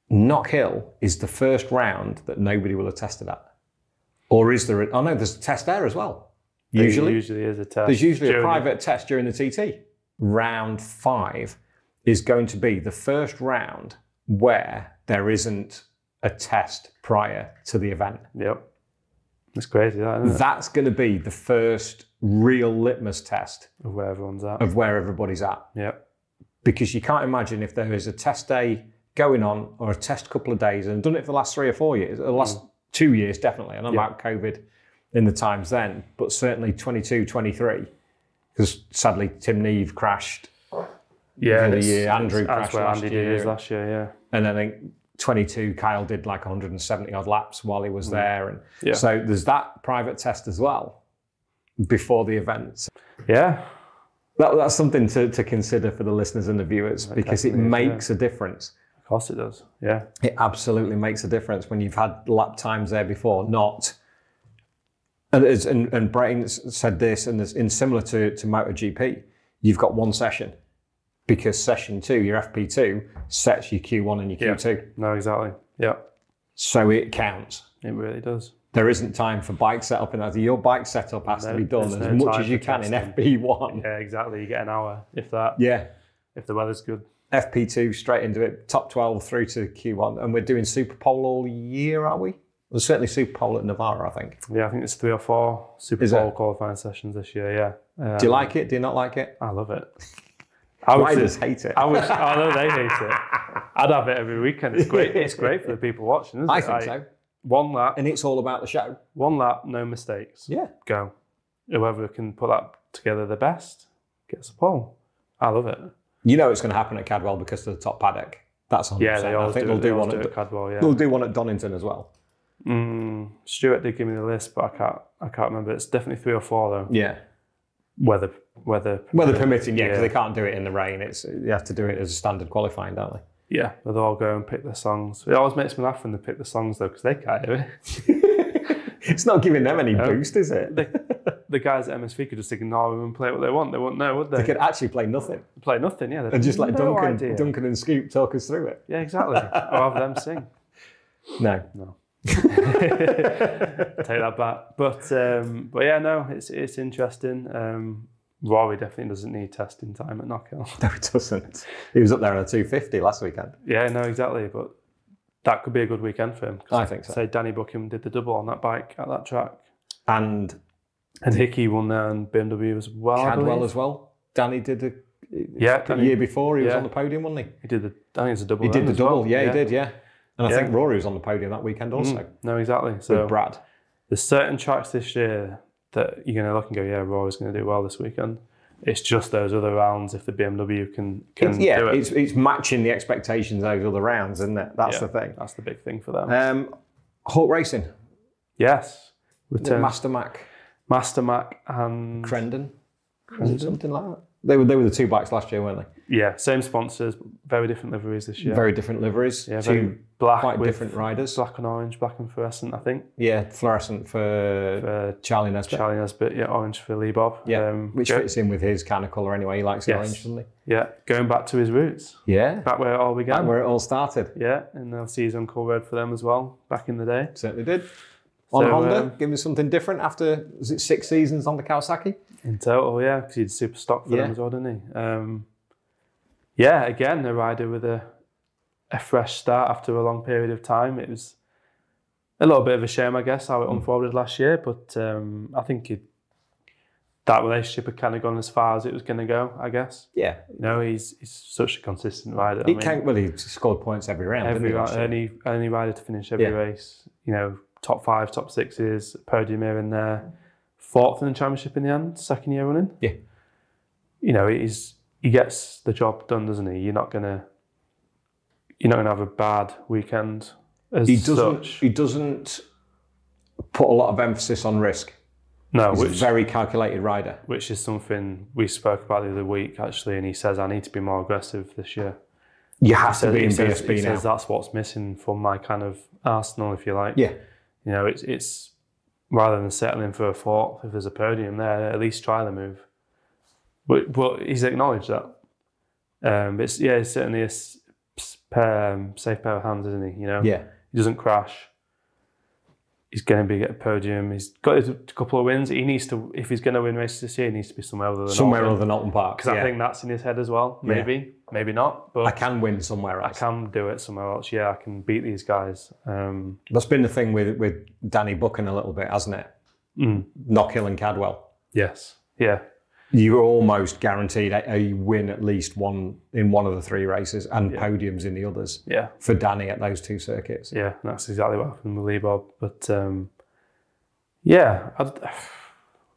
Knock Hill is the first round that nobody will have tested at. Or is there? Oh no, there's a test there as well. Usually is a test. There's usually a private test during the TT. Round 5 is going to be the first round where there isn't a test prior to the event. Yep. It's crazy, isn't it? That's going to be the first real litmus test of where everyone's at. Of where everybody's at. Yep. Because you can't imagine if there is a test day going on or a test couple of days, and I've done it for the last 3 or 4 years, the last 2 years definitely. I know about COVID in the times then, but certainly 22, 23, because sadly Tim Neve crashed. The year Andrew crashed last year. Last year, And then I think 22, Kyle did like 170 odd laps while he was there, and so there's that private test as well before the event. Yeah, that's something to consider for the listeners and the viewers because it makes a difference. Of course it does. Yeah, it absolutely makes a difference when you've had lap times there before. And Brayton said this, and in similar to MotoGP, you've got one session. Because session 2, your FP2, sets your Q1 and your Q2. No, exactly. Yeah. So it counts. It really does. There isn't time for bike setup and that. Your bike setup has to be done as much as you can in FP1. Yeah, exactly. You get an hour, if that. Yeah. If the weather's good. FP2 straight into it, top 12 through to Q1. And we're doing Superpole all year, are we? There's certainly Superpole at Navarra, I think. Yeah, I think it's 3 or 4 Superpole qualifying sessions this year, yeah. Do you like it? Do you not like it? I love it. Riders hate it. I know they hate it. I'd have it every weekend. It's great. It's great for the people watching, isn't it? I think so. One lap. And it's all about the show. One lap, no mistakes. Yeah. Go. Whoever can put that together the best gets a pole. I love it. You know it's going to happen at Cadwell because of the top paddock. That's 100%. Yeah, they always I think do, they'll do one at Cadwell, yeah. They'll do one at Donington as well. Stuart did give me the list, but I can't remember. It's definitely 3 or 4 though. Yeah. Weather permitting, yeah, because they can't do it in the rain. You have to do it as a standard qualifying, don't they? Yeah, they'll all go and pick their songs. It always makes me laugh when they pick the songs though, because they can't hear it. It's not giving them any boost, is it? The guys at MSV could just ignore them and play what they want. They wouldn't know, would they? They could actually play nothing. Play nothing, yeah. And just let Duncan and Scoop talk us through it. Yeah, exactly. Or have them sing. No. Take that back. But yeah, no, it's interesting. Rory definitely doesn't need testing time at Knockhill. No, it doesn't. He was up there on a 250 last weekend. Yeah, no, exactly. But that could be a good weekend for him. I think so. Say Danny Buckham did the double on that bike at that track. And Hickey won there and BMW as well. Cadwell as well. Danny did the year before. He was on the podium, wasn't he? He did I think it's a double. He did the double. Well. Yeah, he did. Yeah. And I think Rory was on the podium that weekend also. No, exactly. So with Brad. There's certain tracks this year that you're going to look and go, yeah, Rory's going to do well this weekend. It's just those other rounds if the BMW can do it. It's matching the expectations of those other rounds, isn't it? That's the thing. That's the big thing for them. Hawk Racing. Yes. Master Mac and Crendon. Something like that. They were the 2 bikes last year, weren't they? Yeah, same sponsors, very different liveries this year. Very different liveries. Yeah, two black quite different riders. Black and orange, black and fluorescent, I think. Yeah, fluorescent for Charlie Nesbitt. Yeah, orange for Lee Bob. Yeah, which fits in with his kind of colour anyway. He likes the orange, doesn't he? Yeah, going back to his roots. Yeah. Back where it all began. Back where it all started. Yeah, and they'll see his Uncle rode for them as well back in the day. Certainly did. On Honda, give me something different after, was it 6 seasons on the Kawasaki? In total, yeah, because he did super stock for them as well, didn't he? Yeah, again, a rider with a fresh start after a long period of time. It was a little bit of a shame, I guess, how it unfolded last year, but I think that relationship had kind of gone as far as it was going to go, I guess. Yeah. You know, he's such a consistent rider. He scored points every round, Only rider to finish every race. You know, top 5, top 6s, podium here and there. 4th in the championship in the end, 2nd year running. Yeah. You know, he gets the job done, doesn't he? You're not gonna have a bad weekend He doesn't put a lot of emphasis on risk. No, he's a very calculated rider. Which is something we spoke about the other week, actually, and he says, I need to be more aggressive this year. You have to be in BSB now. He says that's what's missing from my kind of arsenal, if you like. Yeah. You know, it's rather than settling for a 4th, if there's a podium there, at least try the move. But he's acknowledged that. It's certainly a safe pair of hands, isn't he? You know, he doesn't crash. He's going to get a podium. He's got a couple of wins. He needs to, if he's going to win races this year, he needs to be somewhere other than Alton Park. Because I think that's in his head as well. Maybe not. But I can win somewhere else. I can do it somewhere else. Yeah, I can beat these guys. That's been the thing with Danny Buchan a little bit, hasn't it? Knockhill and Cadwell. Yes. Yeah. You're almost guaranteed a win at least one in one of the 3 races and podiums in the others. Yeah. For Danny at those 2 circuits. Yeah, that's exactly what happened with Lee Bob. But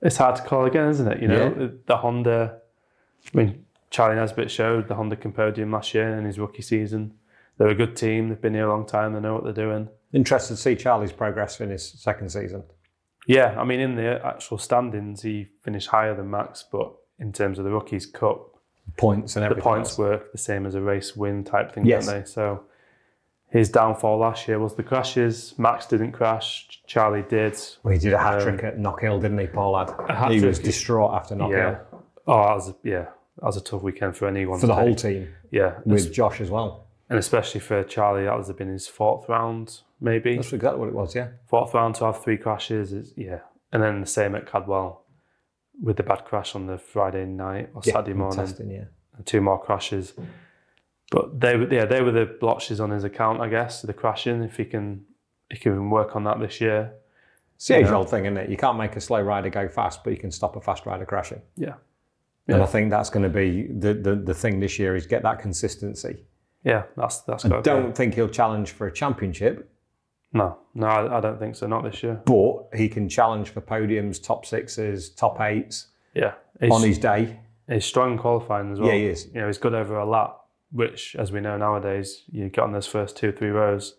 it's hard to call again, isn't it? You know, the Honda. I mean, Charlie Nesbitt showed the Honda can podium last year in his rookie season. They're a good team. They've been here a long time. They know what they're doing. Interested to see Charlie's progress in his 2nd season. Yeah, I mean, in the actual standings, he finished higher than Max, but in terms of the Rookies Cup, points and everything, the points work the same as a race win type thing, don't they? So his downfall last year was the crashes. Max didn't crash, Charlie did. Well, he did a hat trick at Knockhill, didn't he, Paul Ladd? He was distraught after Knockhill. Yeah. Oh, that was a tough weekend for anyone. For the whole team. Yeah. With Josh as well. And especially for Charlie, that would have been his 4th round, maybe. That's exactly what it was, yeah. 4th round to have 3 crashes, and then the same at Cadwell with the bad crash on the Friday night or Saturday morning. Testing, and 2 more crashes. But they were the blotches on his account, I guess, the crashing. If he can work on that this year. It's the age-old thing, isn't it? You can't make a slow rider go fast, but you can stop a fast rider crashing. Yeah. And I think that's going to be the thing this year is get that consistency. Yeah, that's I don't think he'll challenge for a championship. No, I don't think so. Not this year. But he can challenge for podiums, top 6s, top 8s. Yeah, on his day. He's strong in qualifying as well. Yeah, he is. You know, he's good over a lap, which, as we know nowadays, you get on those first 2-3 rows,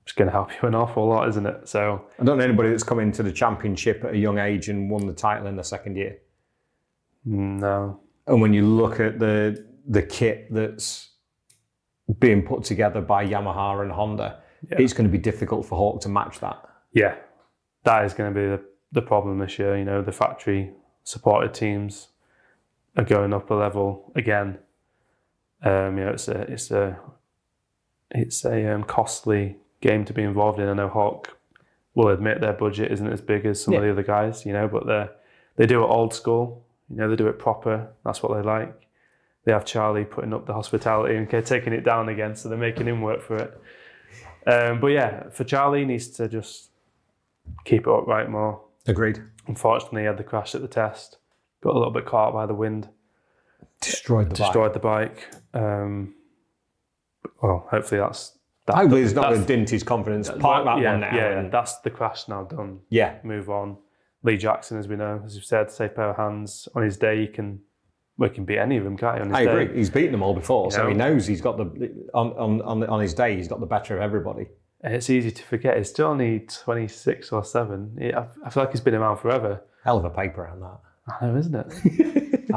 it's going to help you an awful lot, isn't it? So I don't know anybody that's come into the championship at a young age and won the title in the second year. No. And when you look at the kit that's being put together by Yamaha and Honda, it's going to be difficult for Hawk to match that. Yeah, that is going to be the problem this year. You know, the factory supported teams are going up a level again. You know, it's a costly game to be involved in. I know Hawk will admit their budget isn't as big as some of the other guys, you know, but they do it old school. You know, they do it proper. That's what they like. They have Charlie putting up the hospitality and taking it down again, so they're making him work for it. But yeah, for Charlie, he needs to just keep it upright more. Agreed. Unfortunately, he had the crash at the test. Got a little bit caught by the wind. Destroyed the bike. Well, hopefully that's... Hopefully it's not going to dint his confidence. Park that one now. Yeah, that's the crash now done. Yeah. Move on. Lee Jackson, as we know, as you've said, safe pair of hands. On his day, he can beat any of them, can't he? On his day. I agree. He's beaten them all before, so he knows he's got on his day, he's got the better of everybody. And it's easy to forget. He's still only 26 or 7. I feel like he's been around forever. Hell of a paper on that. I know, isn't it?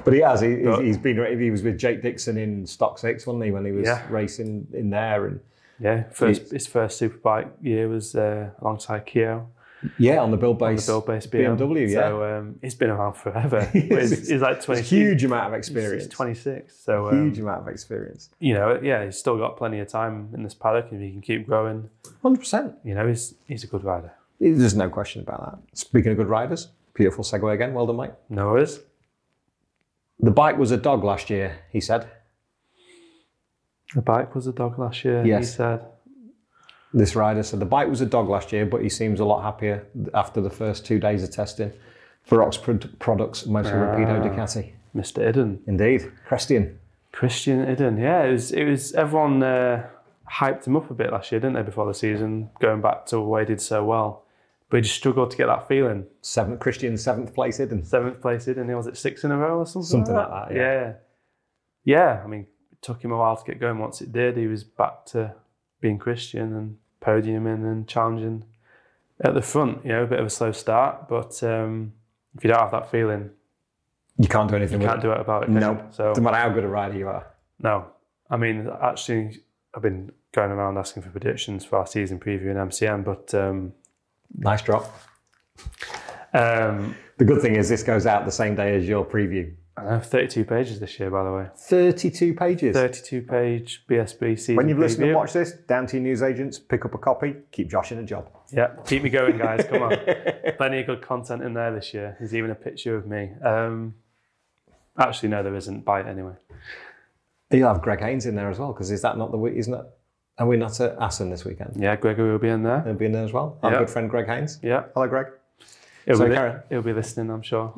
But he has. He was with Jake Dixon in Stock 6, wasn't he, when he was racing in there? And his first Superbike year was alongside Keogh. Yeah, on the build-based BMW. So he's been around forever. He's like 26. Huge amount of experience. He's 26. So huge amount of experience. You know, he's still got plenty of time in this paddock, and he can keep growing. 100%. You know, he's a good rider. There's no question about that. Speaking of good riders, beautiful segue again. Well done, mate. No worries. The bike was a dog last year, he said. The bike was a dog last year, yes. He said. This rider said the bike was a dog last year, but he seems a lot happier after the first 2 days of testing for Oxford Products Motor Rapido Ducati. Mr. Idden. Indeed. Christian Idden, yeah. It was everyone hyped him up a bit last year, didn't they, before the season, going back to where he did so well. But he just struggled to get that feeling. Christian, 7th place Idden. 7th place Idden, was it 6 in a row or something? Something like that, yeah. Yeah, I mean, it took him a while to get going. Once it did, he was back to being Christian and podiuming and challenging at the front. You know, a bit of a slow start, but if you don't have that feeling, you can't do anything. You can't do it about it. No, so no matter how good a rider you are. No, I mean, actually, I've been going around asking for predictions for our season preview in MCN, but nice drop. The good thing is this goes out the same day as your preview. I know, 32 pages this year, by the way. 32 pages? 32-page BSB season When you've preview. listened and watched this, down to your newsagents, pick up a copy, keep Josh in a job. Yeah, keep me going, guys. Come on. Plenty of good content in there this year. There's even a picture of me. Actually, no, there isn't. Buy it anyway. You'll have Greg Haynes in there as well, because is that not the week? Are we not at Assen this weekend? Yeah, Gregory will be in there. He'll be in there as well. Our good friend Greg Haynes. Yeah. Hello, Greg. He'll be listening, I'm sure.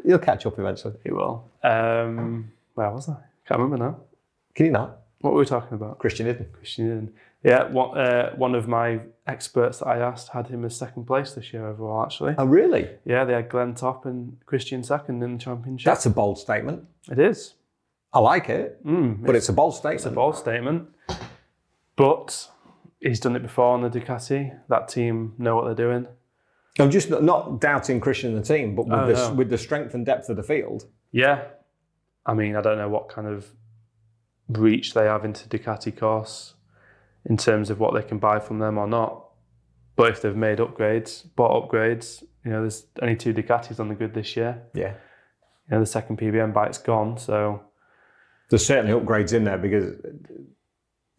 He'll catch up eventually. He will. Where was I? Can't remember now. Can you not? What were we talking about? Christian Idden. Yeah, one of my experts that I asked had him as 2nd place this year overall, actually. Oh, really? Yeah, they had Glenn top and Christian 2nd in the championship. That's a bold statement. It is. I like it, but it's a bold statement. It's a bold statement. But he's done it before on the Ducati. That team know what they're doing. I'm just not doubting Christian and the team, but with the strength and depth of the field. Yeah. I mean, I don't know what kind of reach they have into Ducati course in terms of what they can buy from them or not. But if they've bought upgrades, you know, there's only 2 Ducatis on the grid this year. Yeah. You know, the 2nd PBM bike's gone, so... There's certainly upgrades in there because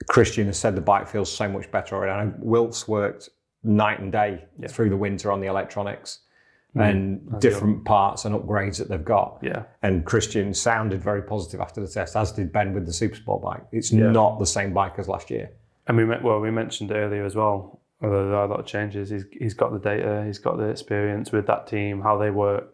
Christian has said the bike feels so much better already. I know Wilt's worked night and day through the winter on the electronics and different parts and upgrades that they've got. Yeah. And Christian sounded very positive after the test, as did Ben with the Supersport bike. It's not the same bike as last year. And we mentioned earlier as well, although there are a lot of changes, he's got the data, he's got the experience with that team, how they work.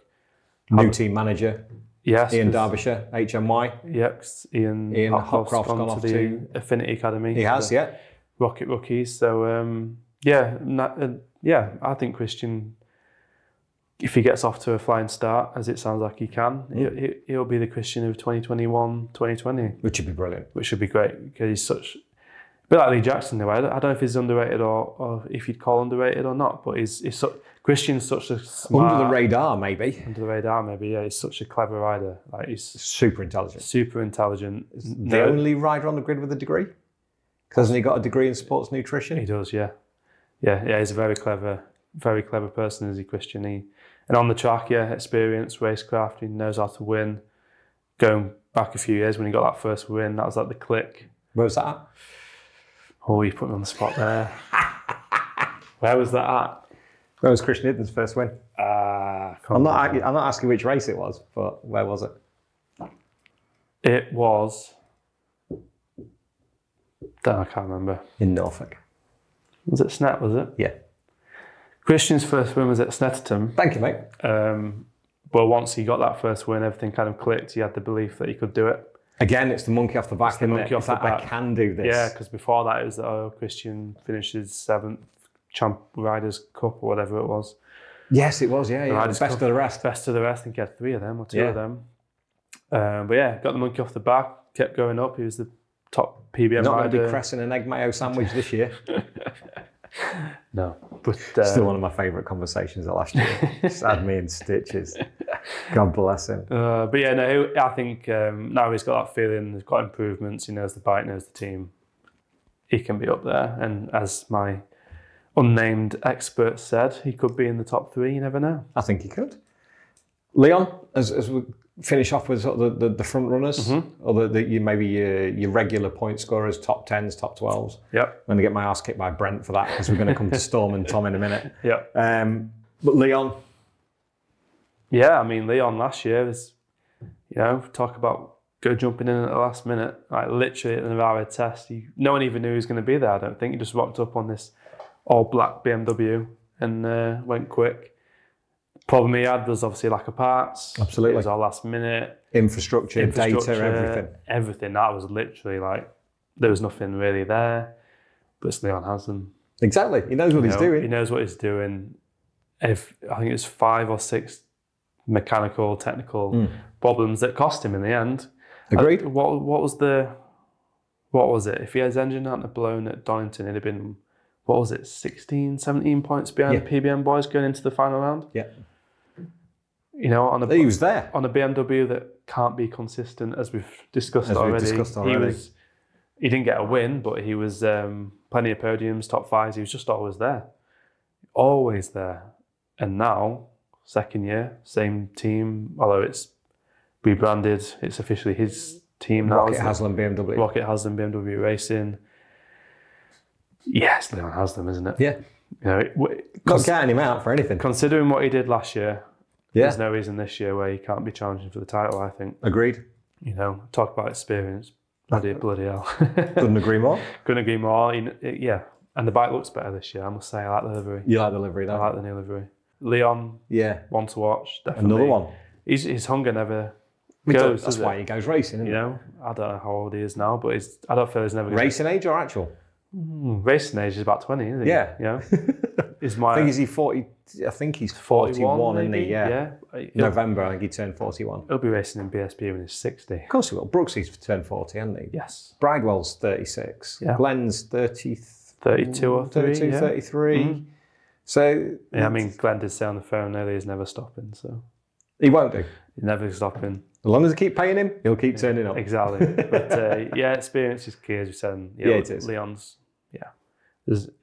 New team manager. Yes. Ian Derbyshire, HMY. Yep. Ian Hopcroft's gone off to the to Affinity Academy. He has, yeah. Rocket Rookies. So, yeah, I think Christian, if he gets off to a flying start, as it sounds like he can, he'll be the Christian of 2021, 2020. Which would be brilliant. Which should be great, because he's such... A bit like Lee Jackson, though. I don't know if he's underrated or if you'd call underrated or not, but Christian's such a smart... Under the radar, maybe. Under the radar, maybe, yeah. He's such a clever rider. Like, he's super intelligent. Super intelligent. The only rider on the grid with a degree? Because hasn't he got a degree in sports nutrition? He does, yeah. Yeah, he's a very clever person, is he, Christian? And on the track, yeah, experience, racecraft, he knows how to win. Going back a few years when he got that first win, that was like the click. Where was that at? Oh, you put me on the spot there. Where was that at? Where was Christian Hidden's first win? I'm not asking which race it was, but where was it? It was... I can't remember. In Norfolk. Was it Snet, was it? Yeah. Christian's first win was at Snetterton. Thank you, mate. But once he got that first win, everything kind of clicked. He had the belief that he could do it. Again, it's the monkey off the back. It's the monkey off the back. I can do this. Yeah, because before that it was Christian finishes 7th Riders' Cup or whatever it was. Yes, it was. Yeah, best of the rest. Best of the rest. I think he had 3 of them or 2 of them. But yeah, got the monkey off the back. Kept going up. He was the top PBM rider. Not going to be pressing an egg mayo sandwich this year. No, but still one of my favourite conversations of last year. Just had me in stitches. God bless him. But yeah, no, I think now he's got that feeling. He's got improvements. He knows the bike, knows the team. He can be up there, and as my unnamed expert said, he could be in the top 3. You never know. I think he could. Leon, as we finish off with sort of the front runners, or maybe your regular point scorers, top 10s, top 12s. Yep. I'm going to get my ass kicked by Brent for that, because we're going to come to Storm and Tom in a minute. Yeah. But Leon. Yeah, I mean, Leon last year was, talk about jumping in at the last minute, like literally at the Navarra test. No one even knew he was going to be there, I don't think. He just rocked up on this all black BMW and went quick. Problem he had was obviously lack of parts. Absolutely. It was all last minute. Infrastructure, data, everything. Everything. That was literally like, there was nothing really there. But Leon has them. Exactly. He knows what he's doing. He knows what he's doing. I think it's 5 or 6 mechanical, technical problems that cost him in the end. Agreed. What was it? If his engine hadn't blown at Donington, it'd have been, 16, 17 points behind the PBM boys going into the final round? Yeah. He was there. On a BMW that can't be consistent, as we've discussed already. He didn't get a win, but he was plenty of podiums, top 5s. He was just always there. Always there. And now, second year, same team, although it's rebranded, it's officially his team now. Rocket Haslam BMW. Rocket Haslam BMW Racing. Yes, Leon Haslam, isn't it? Yeah. Not getting him out for anything. Considering what he did last year, there's no reason this year where he can't be challenging for the title, I think. Agreed. Talk about experience. Bloody hell. Couldn't agree more. Couldn't agree more. Yeah. And the bike looks better this year, I must say. I like the livery. You like the livery, don't you? I like the new livery. Leon, one to watch, definitely. Another one. His hunger never goes. That's why he goes racing, isn't it? I don't know how old he is now, but I don't feel he's never... Racing age or actual? Racing age is about 20, isn't he? Yeah. Is he 40? I think he's 41, isn't he? Yeah. November, I think he turned 41. He'll be racing in BSB when he's 60. Of course he will. Brooksy's turned 40, hasn't he? Yes. Bridewell's 36. Yeah. Glenn's 32 or 33. 33. So... Yeah, I mean, Glenn did say on the phone earlier he's never stopping, so... He won't do. He's never stopping. As long as they keep paying him, he'll keep turning up. Exactly. But experience is key, as you said. It is. Leon's,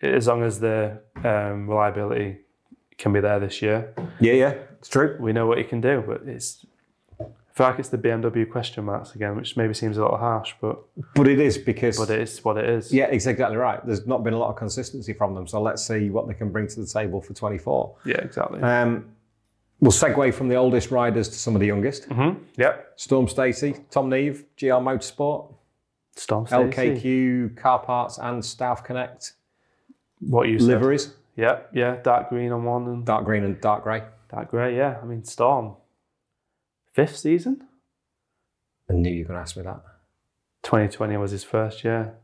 as long as the reliability can be there this year. Yeah, it's true. We know what he can do, but I feel like it's the BMW question marks again, which maybe seems a little harsh, but it is because... But it is what it is. Yeah, it's exactly right. There's not been a lot of consistency from them, so let's see what they can bring to the table for 24. Yeah, exactly. We'll segue from the oldest riders to some of the youngest. Yep. Storm Stacey, Tom Neve, GR Motorsport, Storm Stacey, LKQ, Car Parts and Staff Connect. What you said. Liveries. Yeah, dark green on one. And dark green and dark grey. Dark grey, yeah. I mean, Storm. 5th season. I knew you were going to ask me that. 2020 was his first year.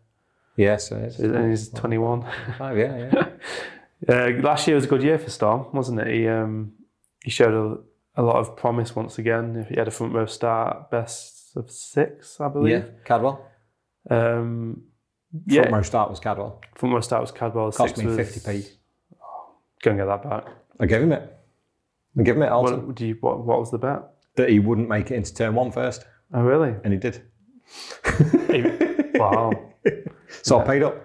Yes, it is. And he's 21. Oh, yeah. Last year was a good year for Storm, wasn't it? He showed a lot of promise once again. He had a front row start, best of 6, I believe. Yeah, Cadwell. Front row start was Cadwell. Front row start was Cadwell. Cost me 50p. Go and get that back. I gave him it. Alton. What was the bet? That he wouldn't make it into turn 1 first. Oh, really? And he did. Wow. So I paid up.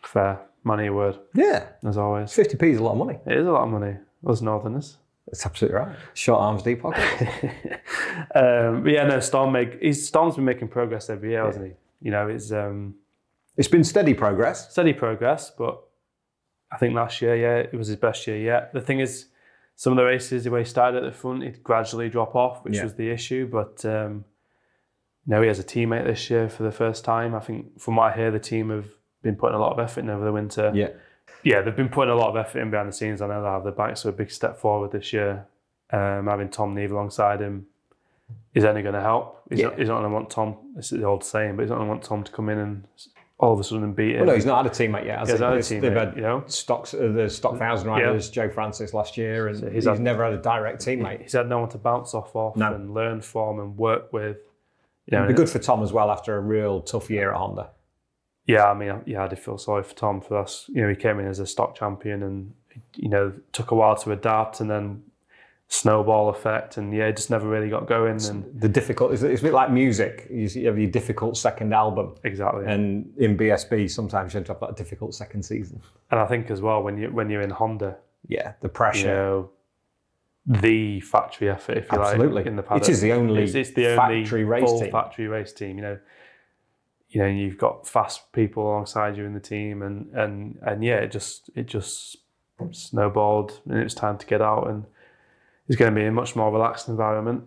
Fair. Money a word. Yeah. As always. 50p is a lot of money. It is a lot of money. Us Northerners. That's absolutely right. Short arms, deep pockets. But yeah, no, Storm's been making progress every year, hasn't he? You know, it's been steady progress. Steady progress, but I think last year, it was his best year yet. The thing is, some of the races, the way he started at the front, he'd gradually drop off, which was the issue. But he has a teammate this year for the first time. I think from what I hear, the team have been putting a lot of effort in over the winter. Yeah, they've been putting a lot of effort in behind the scenes. I know they have. The bikes are a big step forward this year. Having Tom Neve alongside him is only going to help. He's not going to want Tom, this is the old saying, but he's not going to want Tom to come in and all of a sudden beat him. Well, no, he's not had a teammate yet, has he? They've had the Stock Thousand Riders, Joe Francis last year, and so he's never had a direct teammate. He's had no one to bounce off and learn from and work with. It'd be good for Tom as well after a real tough year at Honda. Yeah, I mean, I did feel sorry for Tom for us. You know, he came in as a stock champion and, took a while to adapt and then snowball effect and it just never really got going. And it's a bit like music. You have your difficult second album. Exactly. And in BSB, sometimes you have to have that difficult second season. And I think as well, when you're in Honda. Yeah, the pressure. The factory effort, if you like, in the paddock. It is the only factory race team. You've got fast people alongside you in the team, and it just snowballed, and it was time to get out, and it's going to be a much more relaxed environment.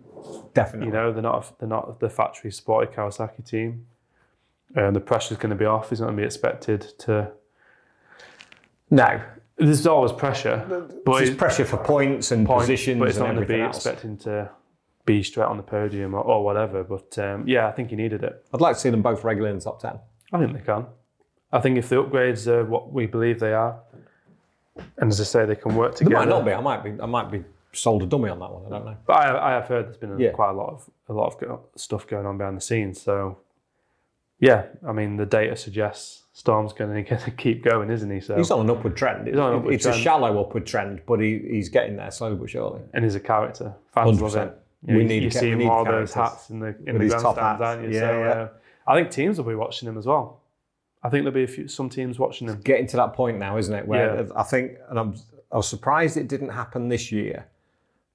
Definitely, they're not the factory sporty Kawasaki team, and the pressure's going to be off. He's not going to be expected to. No, there's always pressure, but there's pressure for points and positions, but it's not and going to be else. Expecting to be straight on the podium or whatever. But I think he needed it. I'd like to see them both regularly in the top 10. I think they can. I think if the upgrades are what we believe they are, and as I say, they can work together. They might not be. I might be sold a dummy on that one. I don't know. But I have heard there's been quite a lot of stuff going on behind the scenes. So I mean, the data suggests Storm's going to keep going, isn't he? So he's on an upward trend. It's a shallow upward trend, but he's getting there slowly but surely. And he's a character. Fans 100%. Love it. You see him all those hats in the grandstands, aren't you? I think teams will be watching him as well. I think there'll be some teams watching him. It's getting to that point now, isn't it? Where I think, and I was surprised it didn't happen this year,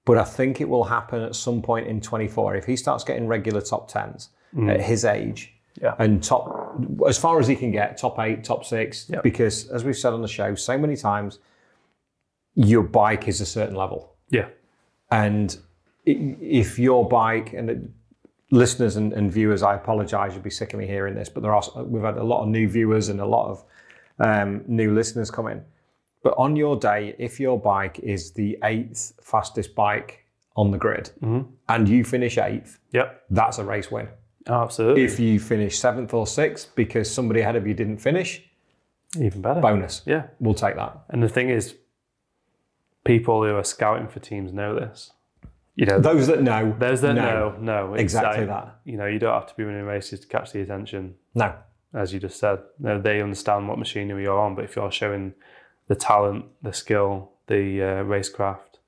but I think it will happen at some point in 24 if he starts getting regular top 10s at his age. Yeah. And top, as far as he can get, top 8, top 6, because as we've said on the show so many times, your bike is a certain level. Yeah. And if your bike, and listeners and viewers, I apologise, you'll be sick of me hearing this, but we've had a lot of new viewers and a lot of new listeners come in. But on your day, if your bike is the 8th fastest bike on the grid and you finish 8th, that's a race win. Oh, absolutely. If you finish 7th or 6th because somebody ahead of you didn't finish, even better. Bonus. Yeah. We'll take that. And the thing is, people who are scouting for teams know this. Those that know. Those that know. Exactly that. You don't have to be winning races to catch the attention. No. As you just said. They understand what machinery you're on, but if you're showing the talent, the skill, the racecraft,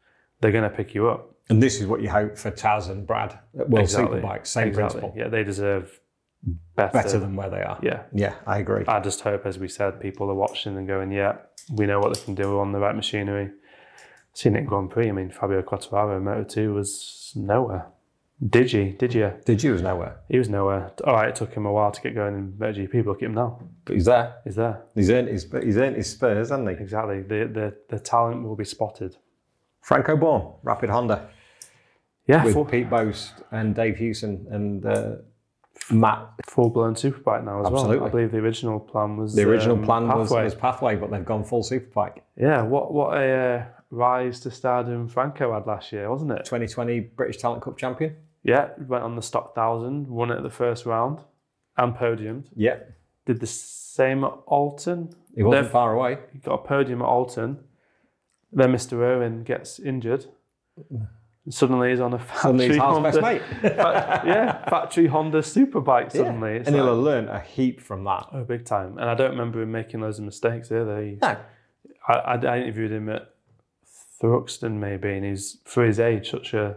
they're going to pick you up. And this is what you hope for Taz and Brad at World Superbike. Same principle. Yeah, they deserve better than where they are. Yeah, I agree. I just hope, as we said, people are watching and going, we know what they can do on the right machinery. Seen it in Grand Prix. I mean, Fabio Quartararo in Moto2 was nowhere. Digi was nowhere. He was nowhere. All right, it took him a while to get going in MotoGP, but look at him now. But he's there. He's there. He's earned his spurs, hasn't he? Exactly. The talent will be spotted. Franco Born, Rapid Honda. Yeah. With Pete Boast and Dave Hewson and Matt. Full-blown Superbike now as well. I believe the original plan was Pathway, but they've gone full Superbike. Yeah, what a rise to stardom Franco had last year, wasn't it? 2020 British Talent Cup champion. Yeah, went on the stock 1000, won it at the first round, and podiumed. Yeah. Did the same at Alton. He wasn't far away. He got a podium at Alton. Then Mr. Owen gets injured. Suddenly he's on a factory Honda. Best mate. Factory Honda Superbike suddenly. And he'll have learned a heap from that. Oh, big time. And I don't remember him making loads of mistakes either. No. I interviewed him at Thruxton maybe, and he's, for his age, such a...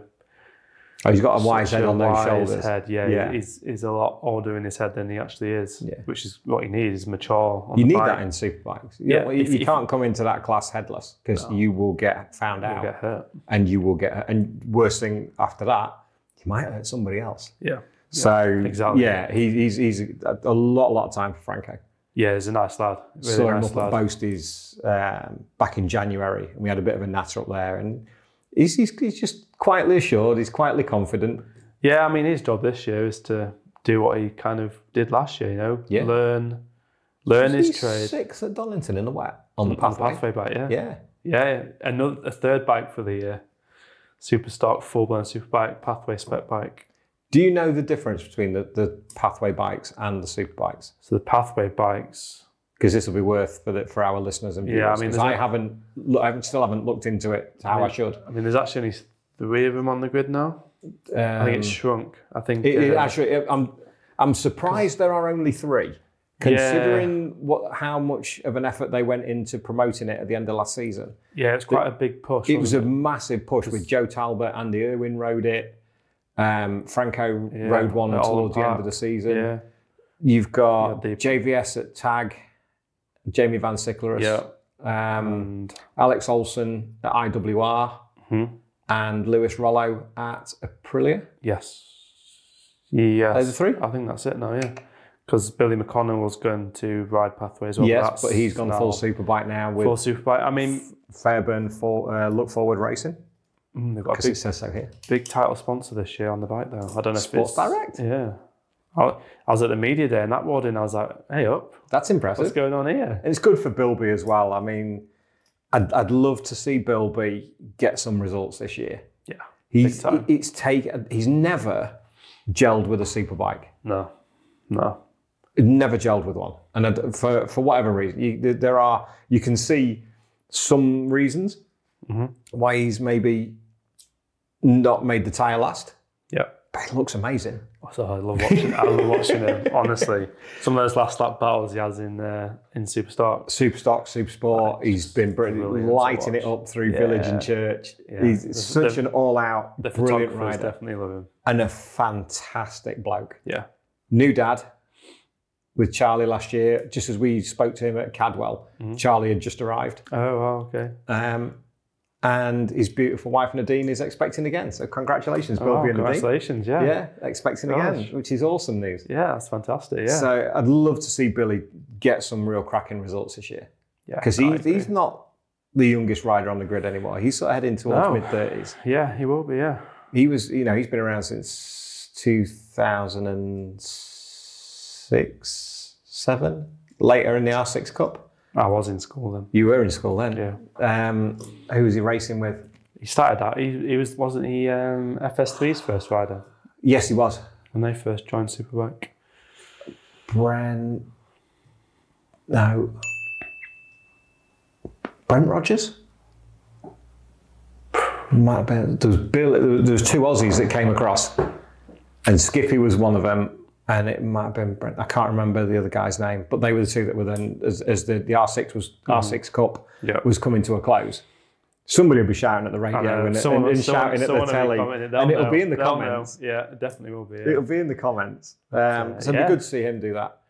Oh, he's got a wise head on those shoulders. Head, yeah. He's a lot older in his head than he actually is, which is what you need, is mature on You the need bike. that in superbikes. You can't come into that class headless, because you will get found out. You'll get hurt. And you will get hurt. And worst thing after that, you might hurt somebody else. Yeah. So, exactly. Yeah, he's a lot of time for Franco. Yeah, he's a nice lad. Really Saw nice him up at Boasties back in January, and we had a bit of a natter up there. And he's just quietly assured, he's quietly confident. Yeah, I mean, his job this year is to do what he kind of did last year, learn his trade. 6th at Donington in the wet on the pathway bike, yeah. Yeah, a third bike for the year. Super stock, full-blown superbike, pathway spec bike. Do you know the difference between the pathway bikes and the super bikes? So the pathway bikes... Because this will be worth for our listeners and viewers. Yeah, I mean, I still haven't looked into it how I should. I mean, there's actually only 3 of them on the grid now. I think it's shrunk. I think I'm surprised there are only 3, considering how much of an effort they went into promoting it at the end of last season. Yeah, it's quite a big push. It was a massive push with Joe Talbot, Andy Irwin rode it. Franco rode one towards the end of the season. Yeah. You've got JVS at Tag, Jamie Van Sickler, and Alex Olsen at IWR, and Lewis Rollo at Aprilia. Yes. Those are 3? I think that's it now, yeah. Because Billy McConnell was going to ride pathway as well. Yes, but he's gone full superbike now. With full superbike. I mean, Fairburn for Look Forward Racing. They've got it says so here. Big title sponsor this year on the bike, though. I don't know Sports if it's Direct. Yeah. I was at the media day and that morning I was like, hey up. That's impressive. What's going on here? And it's good for Bilby as well. I mean, I'd love to see Bilby get some results this year. Yeah. He's never gelled with a superbike. No. Never gelled with one. And for whatever reason, you can see some reasons why he's maybe not made the tyre last. Yeah. But it looks amazing. So I love watching him, honestly. Some of those last lap battles he has in Superstock. Superstock, Supersport. He's been lighting it up through village and church. Yeah. He's such an all-out, brilliant rider. Definitely love him. And a fantastic bloke. Yeah. New dad with Charlie last year. Just as we spoke to him at Cadwell, Charlie had just arrived. Oh, wow, okay. And his beautiful wife Nadine is expecting again. So congratulations, Bilby and Nadine. Congratulations, yeah. Yeah, expecting again, which is awesome news. Yeah, that's fantastic, yeah. So I'd love to see Billy get some real cracking results this year. Yeah. Because he's not the youngest rider on the grid anymore. He's sort of heading towards mid-30s. Yeah, he will be, yeah. He was, he's been around since 2006, 7, later in the R6 Cup. I was in school then. You were in school then? Yeah. Who was he racing with? He started out, wasn't he FS3's first rider? Yes, he was. When they first joined Superbike. Brent Rogers? Might have been. There was 2 Aussies that came across, and Skippy was one of them. And it might have been Brent. I can't remember the other guy's name, but they were the 2 that were then, as the R6 Cup was coming to a close. Somebody will be shouting at the radio and shouting at the telly, and it'll be in the comments. Yeah, it definitely will be. Yeah. It'll be in the comments. So it'd be good to see him do that.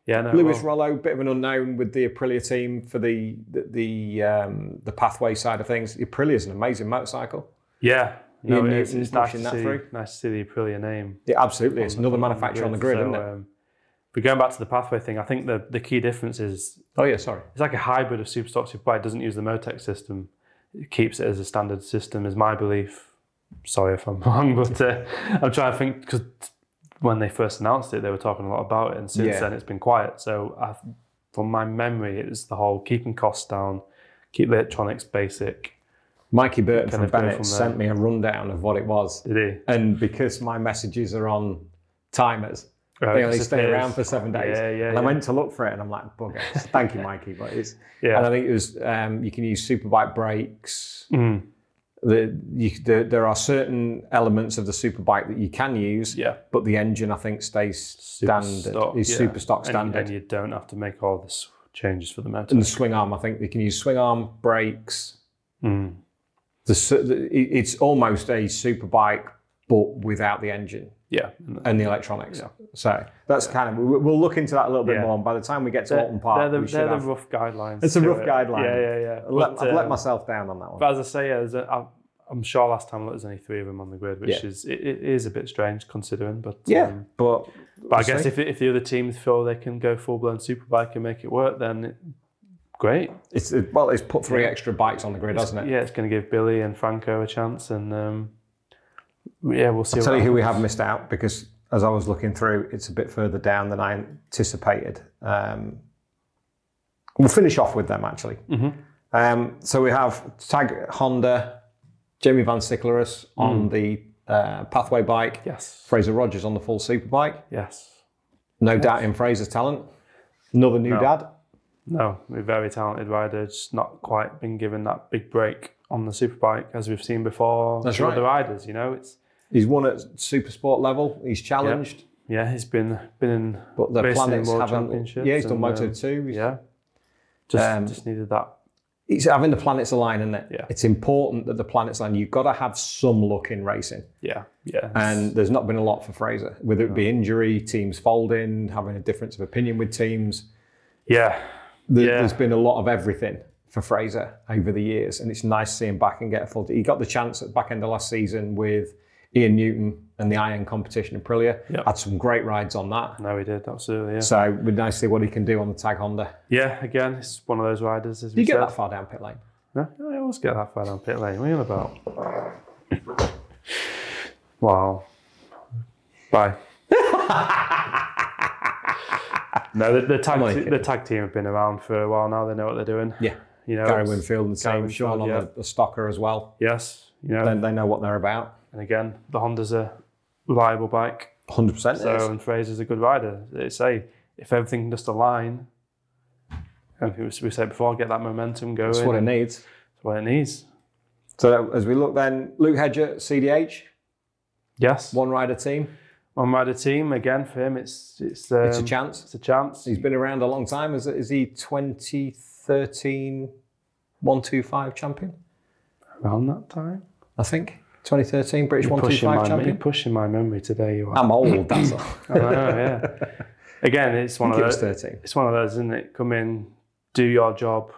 Yeah, no. Lewis Rollo, bit of an unknown with the Aprilia team for the pathway side of things. The Aprilia is an amazing motorcycle. Yeah. No, it's nice to see the Aprilia name. Yeah, absolutely. It's another manufacturer on the grid, isn't it? But going back to the pathway thing, I think the key difference is... Oh, yeah, sorry. It's like a hybrid of Superstock, Superbike. It doesn't use the Motec system. It keeps it as a standard system, is my belief. Sorry if I'm wrong, but I'm trying to think, because when they first announced it, they were talking a lot about it, and since then it's been quiet. So from my memory, it was the whole keeping costs down, keep the electronics basic, Mikey Burton kind from of go Bennetts from sent me a rundown of what it was. Did he? And because my messages are on timers, Right, they only it stay appears. around for 7 days. Yeah. I went to look for it and I'm like, bugger. Thank you, Mikey. But it's, Yeah. and I think it was, you can use Superbike brakes. Mm. There are certain elements of the Superbike that you can use, but the engine, I think, stays standard. Super stock standard. And you don't have to make all the changes for the motor. And the swing arm, I think you can use swing arm, brakes. It's almost a Superbike, but without the engine. Yeah. And the electronics. Yeah. So that's kind of, we'll look into that a little bit more. And by the time we get to Alton Park, they're the rough guidelines. It's a rough guideline. Yeah. I've let myself down on that one. But as I say, I'm sure last time there's only 3 of them on the grid, which is it is a bit strange considering. But but I guess if the other teams feel they can go full blown Superbike and make it work, then great. It's put 3 extra bikes on the grid, hasn't it? Yeah, it's going to give Billy and Franco a chance, and we'll see. I'll tell you who we have missed out, because as I was looking through, it's a bit further down than I anticipated. We'll finish off with them actually. So we have Tag Honda, Jamie Van Sicklerus on the Pathway bike. Yes. Fraser Rogers on the full Superbike. Yes. No doubt in Fraser's talent. Another new dad. No, a very talented rider, just not quite been given that big break on the Superbike as we've seen before. That's with right. Other riders, He's won at super sport level. He's challenged. Yeah, he's been in. But the planets World haven't. Championships. Yeah, he's done Moto 2. Yeah. Just needed that. It's having the planets align, isn't it? Yeah. It's important that the planets align. You've got to have some luck in racing. Yeah. And there's not been a lot for Fraser, whether it be injury, teams folding, having a difference of opinion with teams. Yeah. There's been a lot of everything for Fraser over the years, and it's nice to see him back and get a full. He got the chance at the back end of last season with Ian Newton and the Iron competition in Aprilia. Yep. Had some great rides on that. No, he did, absolutely, yeah. So it'd be nice to see what he can do on the Tag Honda. Yeah, again, it's one of those riders, as Do we you get said. that far down pit lane? No, I always get that far down pit lane. What are you on about? Wow. Bye. No, the tag team have been around for a while now. They know what they're doing. Yeah. Gary Winfield and same Sean on the Stocker as well. Yes. They know what they're about. And again, the Honda's a reliable bike. 100%. So, and Fraser's a good rider. They say if everything can just align, and we said before, get that momentum going. That's what it needs. That's what it needs. So as we look then, Luke Hedger, CDH. Yes. One rider team. One rider team, again, for him, it's a chance. It's a chance. He's been around a long time. Is he 2013 125 champion? Around that time? I think. 2013 British 125 champion. You're pushing my memory today. You are. I'm old, that's all. I know, yeah. Again, it's one of those. 13. It's one of those, isn't it? Come in, do your job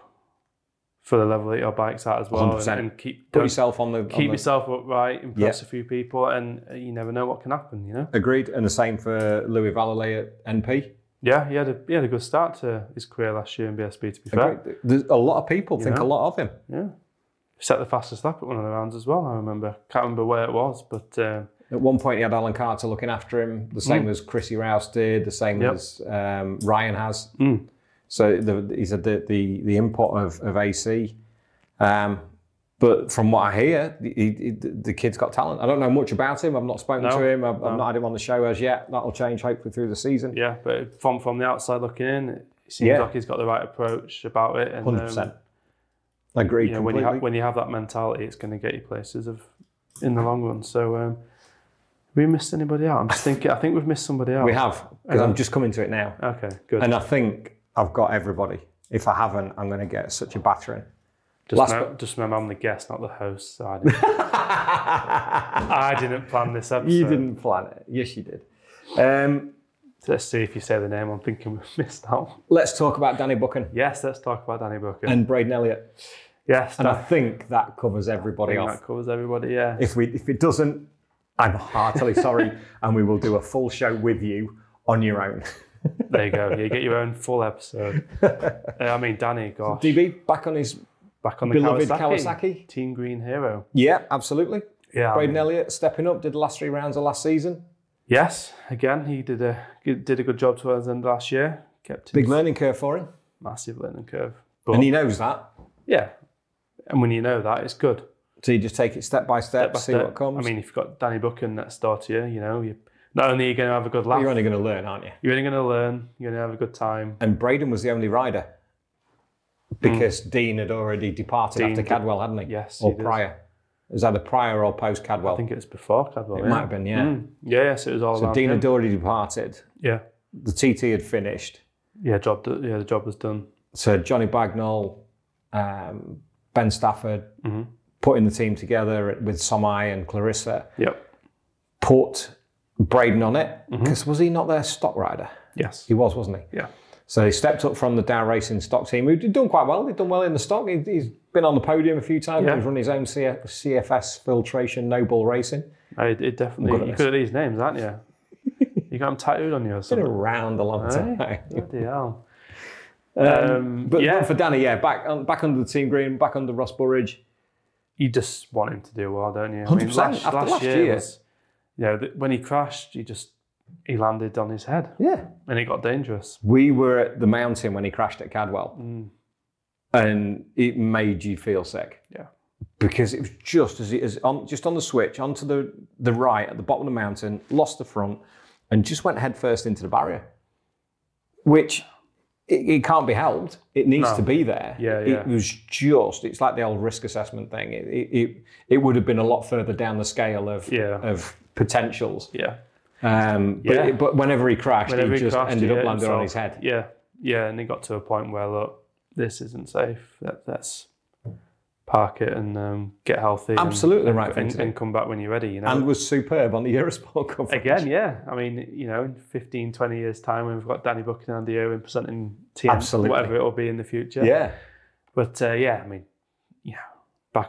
for the level that your bike's at as well, 100%. and keep yourself on the. Keep yourself upright, impress a few people, and you never know what can happen. Agreed, and the same for Louis Valalay at NP. Yeah, he had a good start to his career last year in BSB. To be fair, there's a lot of people think a lot of him. Yeah. Set the fastest lap at one of the rounds as well, I remember. Can't remember where it was, but... at one point he had Alan Carter looking after him, the same as Chrissy Rouse did, the same as Ryan has. So he said the input of AC. But from what I hear, the kid's got talent. I don't know much about him. I've not spoken to him. I've not had him on the show as yet. That'll change hopefully through the season. Yeah, but from the outside looking in, it seems like he's got the right approach about it. And, 100%. Agreed. When you have that mentality, it's going to get you places in the long run. So, have we missed anybody out? I'm just thinking. I think we've missed somebody out. We have, because I'm just coming to it now. Okay, good. And I think I've got everybody. If I haven't, I'm going to get such a battering. Just remember, I'm the guest, not the host. So I didn't plan this episode. You didn't plan it. Yes, you did. Let's see if you say the name. I'm thinking we've missed out. Let's talk about Danny Buchan. Yes, let's talk about Danny Buchan. And Braden Elliott. Yes. And I think that covers everybody off. That covers everybody, yeah. If it doesn't, I'm heartily sorry, and we will do a full show with you on your own. There you go. You get your own full episode. Danny, gosh. DB, back on the beloved Kawasaki. Team Green hero. Yeah, absolutely. Yeah. Braden Elliott stepping up, did the last 3 rounds of last season. Yes, again, he did a good job towards the end of last year. Big learning curve for him. Massive learning curve. And he knows that. Yeah. And when you know that, it's good. So you just take it step by step, see what comes. I mean, if you've got Danny Buchan next door to you, you know, not only are you going to have a good laugh. But you're only going to learn, aren't you? You're only going to learn. You're going to have a good time. And Braden was the only rider because Dean had already departed after Cadwell, hadn't he? Yes. Or prior. It was either prior or post Cadwell. I think it was before Cadwell. It might have been, yeah. Yes, it was all. So Dean had already departed. Yeah. The TT had finished. Yeah, the job was done. So Johnny Bagnall, Ben Stafford, putting the team together with Somai and Clarissa. Yep. Put Braden on it, because was he not their stock rider? Yes. He was, wasn't he? Yeah. So he stepped up from the Dow Racing stock team, who'd done quite well. He'd done well in the stock. He's been on the podium a few times. Yeah. He's run his own CFS filtration, Noble Racing. It definitely, you could have these names, aren't you? You got them tattooed on you or something? Been around a long time. Bloody hell. But for Danny, back under the team green, back under Ross Burridge. You just want him to do well, don't you? 100%. Last year was, when he crashed, he landed on his head. Yeah. And it got dangerous. We were at the mountain when he crashed at Cadwell. And it made you feel sick. Yeah. Because it was just just on the switch, onto the right at the bottom of the mountain, lost the front, and just went head first into the barrier. Which it can't be helped. It needs to be there. Yeah. It was it's like the old risk assessment thing. It would have been a lot further down the scale of potentials. Yeah. But whenever he crashed, he just ended up landing on his head. Yeah, and he got to a point where, look, this isn't safe. Let's park it and get healthy. Absolutely and come back when you're ready, And was superb on the Eurosport coverage. Again, yeah. I mean, in 15, 20 years' time, when we've got Danny Buchan and Andy Irwin presenting TN, whatever it will be in the future. Yeah. But, back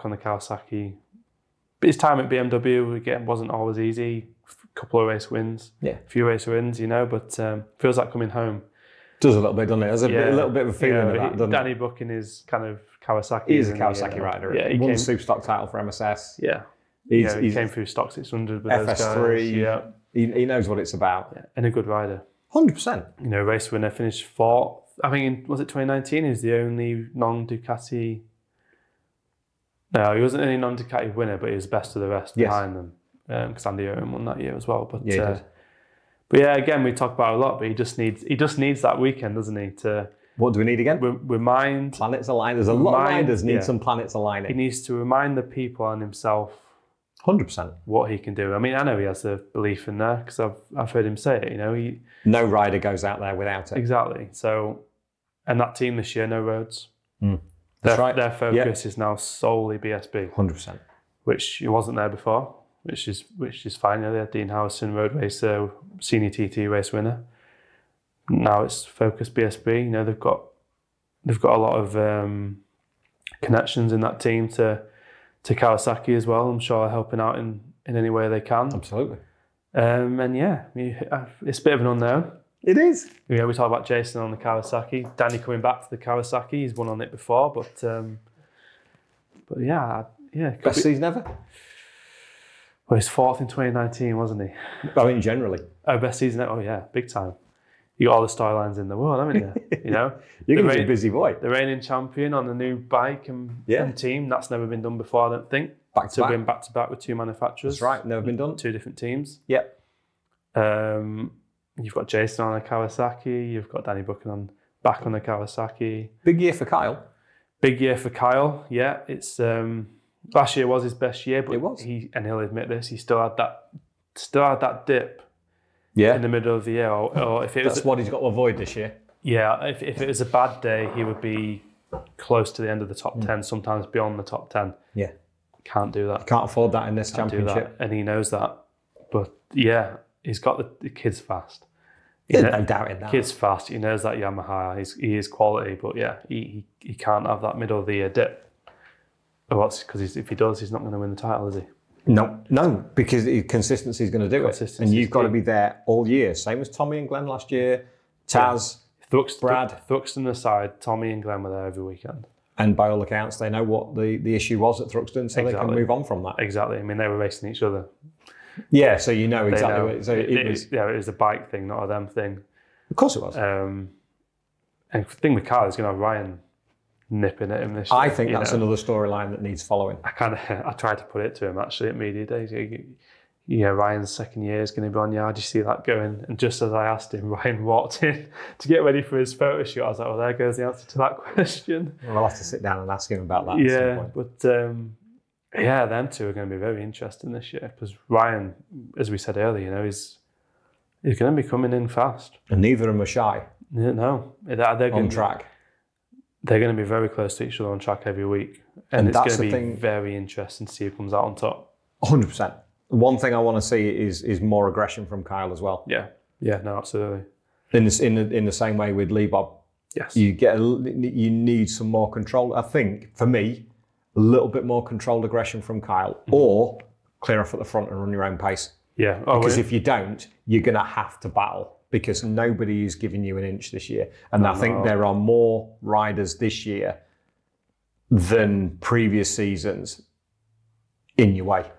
on the Kawasaki. But his time at BMW, again, wasn't always easy. A couple of race wins. Yeah. A few race wins, but feels like coming home. Does a little bit, doesn't it? There's a little bit of a feeling of that, doesn't Danny Buchan is kind of Kawasaki. He's a Kawasaki rider. Yeah, he won the Super Stock title for MSS. Yeah. He came through Stock 600 with those FS3. Guys. Yeah. He knows what it's about. Yeah. And a good rider. 100%. Race winner, finished fourth. I think, was it 2019? He was the only non-Ducati... No, he wasn't any non-Ducati winner, but he was best of the rest behind them. Because Andy Irwin won that year as well. But, he did. But again, we talk about it a lot, but he just needs that weekend, doesn't he? What do we need again? Remind... Planets align. There's a lot of riders need some planets aligning. He needs to remind the people and himself 100%. What he can do. I mean, I know he has the belief in there because I've heard him say it, No rider goes out there without it. Exactly. So, and that team this year, no roads. That's right. Their focus is now solely BSB. 100%. Which it wasn't there before. Which is fine. They had Dean Howison, road racer, senior TT race winner. Now it's focused BSB. They've got a lot of connections in that team to Kawasaki as well. I'm sure they're helping out in any way they can. Absolutely. It's a bit of an unknown. It is. We talk about Jason on the Kawasaki. Danny coming back to the Kawasaki. He's won on it before, but Best season ever. Well, he's fourth in 2019, wasn't he? I mean, generally. Oh, best season ever. Oh, yeah, big time. You got all the storylines in the world, haven't you? You're going to be a busy boy. The reigning champion on the new bike and team. That's never been done before, I don't think. Back to back. Been back to back with two manufacturers. That's right. Never been done. Two different teams. Yep. You've got Jason on a Kawasaki. You've got Danny Buchan back on the Kawasaki. Big year for Kyle. Big year for Kyle. Yeah, it's last year was his best year, but it was. He'll admit this. He still had that dip. Yeah. In the middle of the year, or if it was... That's what he's got to avoid this year. Yeah, if it was a bad day, he would be close to the end of the top 10, sometimes beyond the top 10. Yeah. Can't do that. Can't afford that in this championship. And he knows that. But yeah, he's got the kid's fast. There's no doubt in that. Kid's fast. He knows that Yamaha. He is quality, but yeah, he can't have that middle of the year dip. Because if he does, he's not going to win the title, is he? No, because consistency is going to do it. And you've got to be there all year. Same as Tommy and Glenn last year. Taz, Brad. Thruxton aside, Tommy and Glenn were there every weekend. And by all accounts, they know what the issue was at Thruxton, so they can move on from that. Exactly. I mean, they were racing each other. Yeah, so you know exactly what it was. It was a bike thing, not a them thing. Of course it was. And the thing with Kyle is going to have Ryan nipping at him this year. I think that's another storyline that needs following. I tried to put it to him actually at media days. Ryan's second year is going to be on. How do you see that going? And just as I asked him, Ryan walked in to get ready for his photo shoot. I was like, well, there goes the answer to that question. Well, I'll have to sit down and ask him about that. Yeah, but them two are going to be very interesting this year because Ryan, as we said earlier, he's going to be coming in fast. And neither of them are shy. No, they're on track. They're going to be very close to each other on track every week, and it's going to be very interesting to see who comes out on top. 100%. One thing I want to see is more aggression from Kyle as well. Yeah, no, absolutely. In the same way with Lee Bob, yes, you need some more control. I think for me, a little bit more controlled aggression from Kyle, or clear off at the front and run your own pace. Yeah, because if you don't, you're going to have to battle because nobody is giving you an inch this year, and I think there are more riders this year than previous seasons in your way.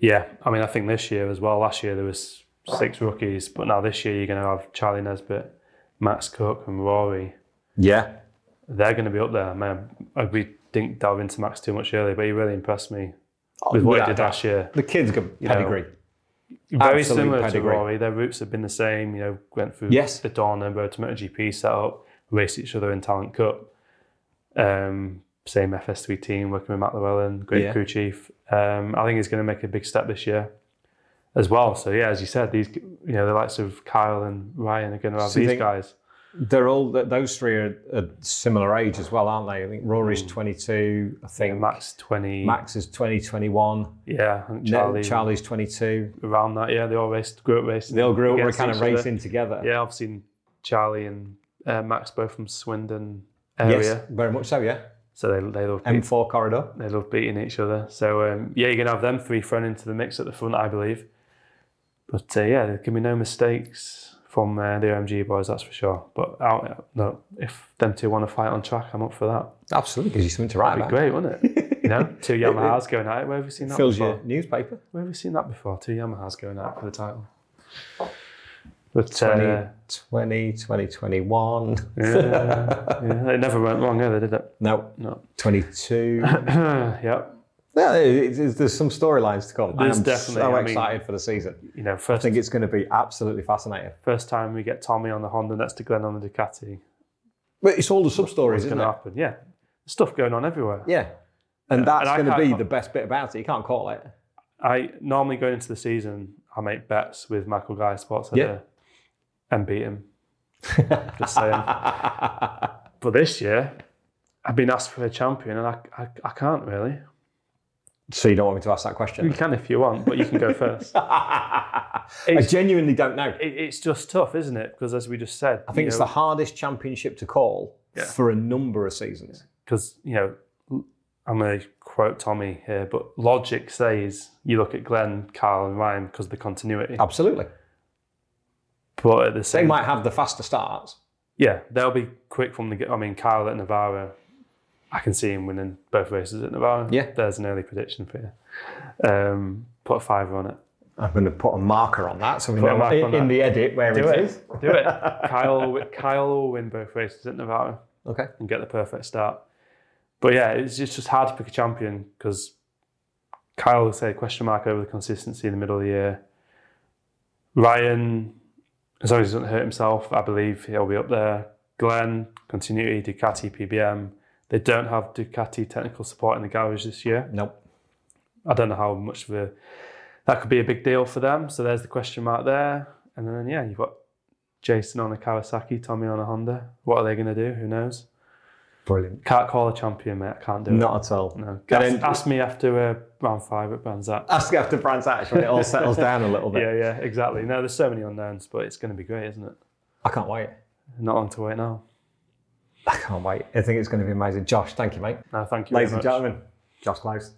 Yeah, I mean, I think this year as well. Last year there was 6 rookies, but now this year you're going to have Charlie Nesbitt, Max Cook, and Rory. Yeah, they're going to be up there. Man, we didn't delve into Max too much earlier, but he really impressed me with what he did last year. The kid's got pedigree. Very similar to Rory. Their routes have been the same. Went through the Dawn and Road to MotoGP setup, raced each other in Talent Cup. Same FS3 team, working with Matt Llewellyn, great crew chief. I think he's going to make a big step this year as well. So as you said, these the likes of Kyle and Ryan are going to have these guys. They're all those three are similar age as well, aren't they? I think Rory's 22. I think Max 20. Max is 21. Yeah, I think Charlie's 22. Around that, yeah. They all grew up racing. They all grew up kind of racing together. Yeah, I've seen Charlie and Max both from Swindon area. Yes, very much so. Yeah. So they love M4 corridor. They love beating each other. So you're going to have them 3 thrown into the mix at the front, I believe. But there can be no mistakes from the OMG boys, that's for sure. But if them 2 want to fight on track, I'm up for that. Absolutely, gives you something to write about. That'd be great, wouldn't it? 2 Yamahas going at it. Where have we seen that Fills before? your newspaper. Where have we seen that before? 2 Yamahas going at it for the title. But 2020, 2021. Yeah, it never went wrong either, did it? No. 22. Yeah. Yeah, there's some storylines to come. There's I'm definitely. so excited for the season. I think it's going to be absolutely fascinating. First time we get Tommy on the Honda next to Glenn on the Ducati. But it's all the sub-stories, isn't it? Happen? Yeah. There's stuff going on everywhere. Yeah. And that's going to be the best bit about it. You can't call it. I normally going into the season, I make bets with Michael Guy, sports editor, and beat him. Just saying. But this year, I've been asked for a champion and I can't really. So you don't want me to ask that question? You can if you want, but you can go first. I genuinely don't know. It's just tough, isn't it? Because as we just said, I think it's the hardest championship to call for a number of seasons. Because, I'm going to quote Tommy here, but logic says you look at Glenn, Kyle and Ryan because of the continuity. Absolutely. But at the same, they might have the faster starts. Yeah, they'll be quick from the. I mean, Kyle at Navarra, I can see him winning both races at Navarra. Yeah, there's an early prediction for you. Put a 5 on it. I'm going to put a marker on that so we know in the edit where it is. Do it. Kyle will win both races at Navarra. Okay, and get the perfect start. But it's just hard to pick a champion because Kyle will say question mark over the consistency in the middle of the year. Ryan, as long as he doesn't hurt himself, I believe he'll be up there. Glenn, continuity, Ducati, PBM. They don't have Ducati technical support in the garage this year. Nope. I don't know how much of that could be a big deal for them. So there's the question mark there. And then, you've got Jason on a Kawasaki, Tommy on a Honda. What are they going to do? Who knows? Brilliant. Can't call a champion, mate. I can't do it. Not at all. No. Ask me after round 5 at Brands Hatch. Ask after Brands Hatch when it all settles down a little bit. Yeah, exactly. No, there's so many unknowns, but it's going to be great, isn't it? I can't wait. Not long to wait now. I can't wait. I think it's going to be amazing. Josh, thank you, mate. No, thank you Ladies very much. and gentlemen, Josh Close.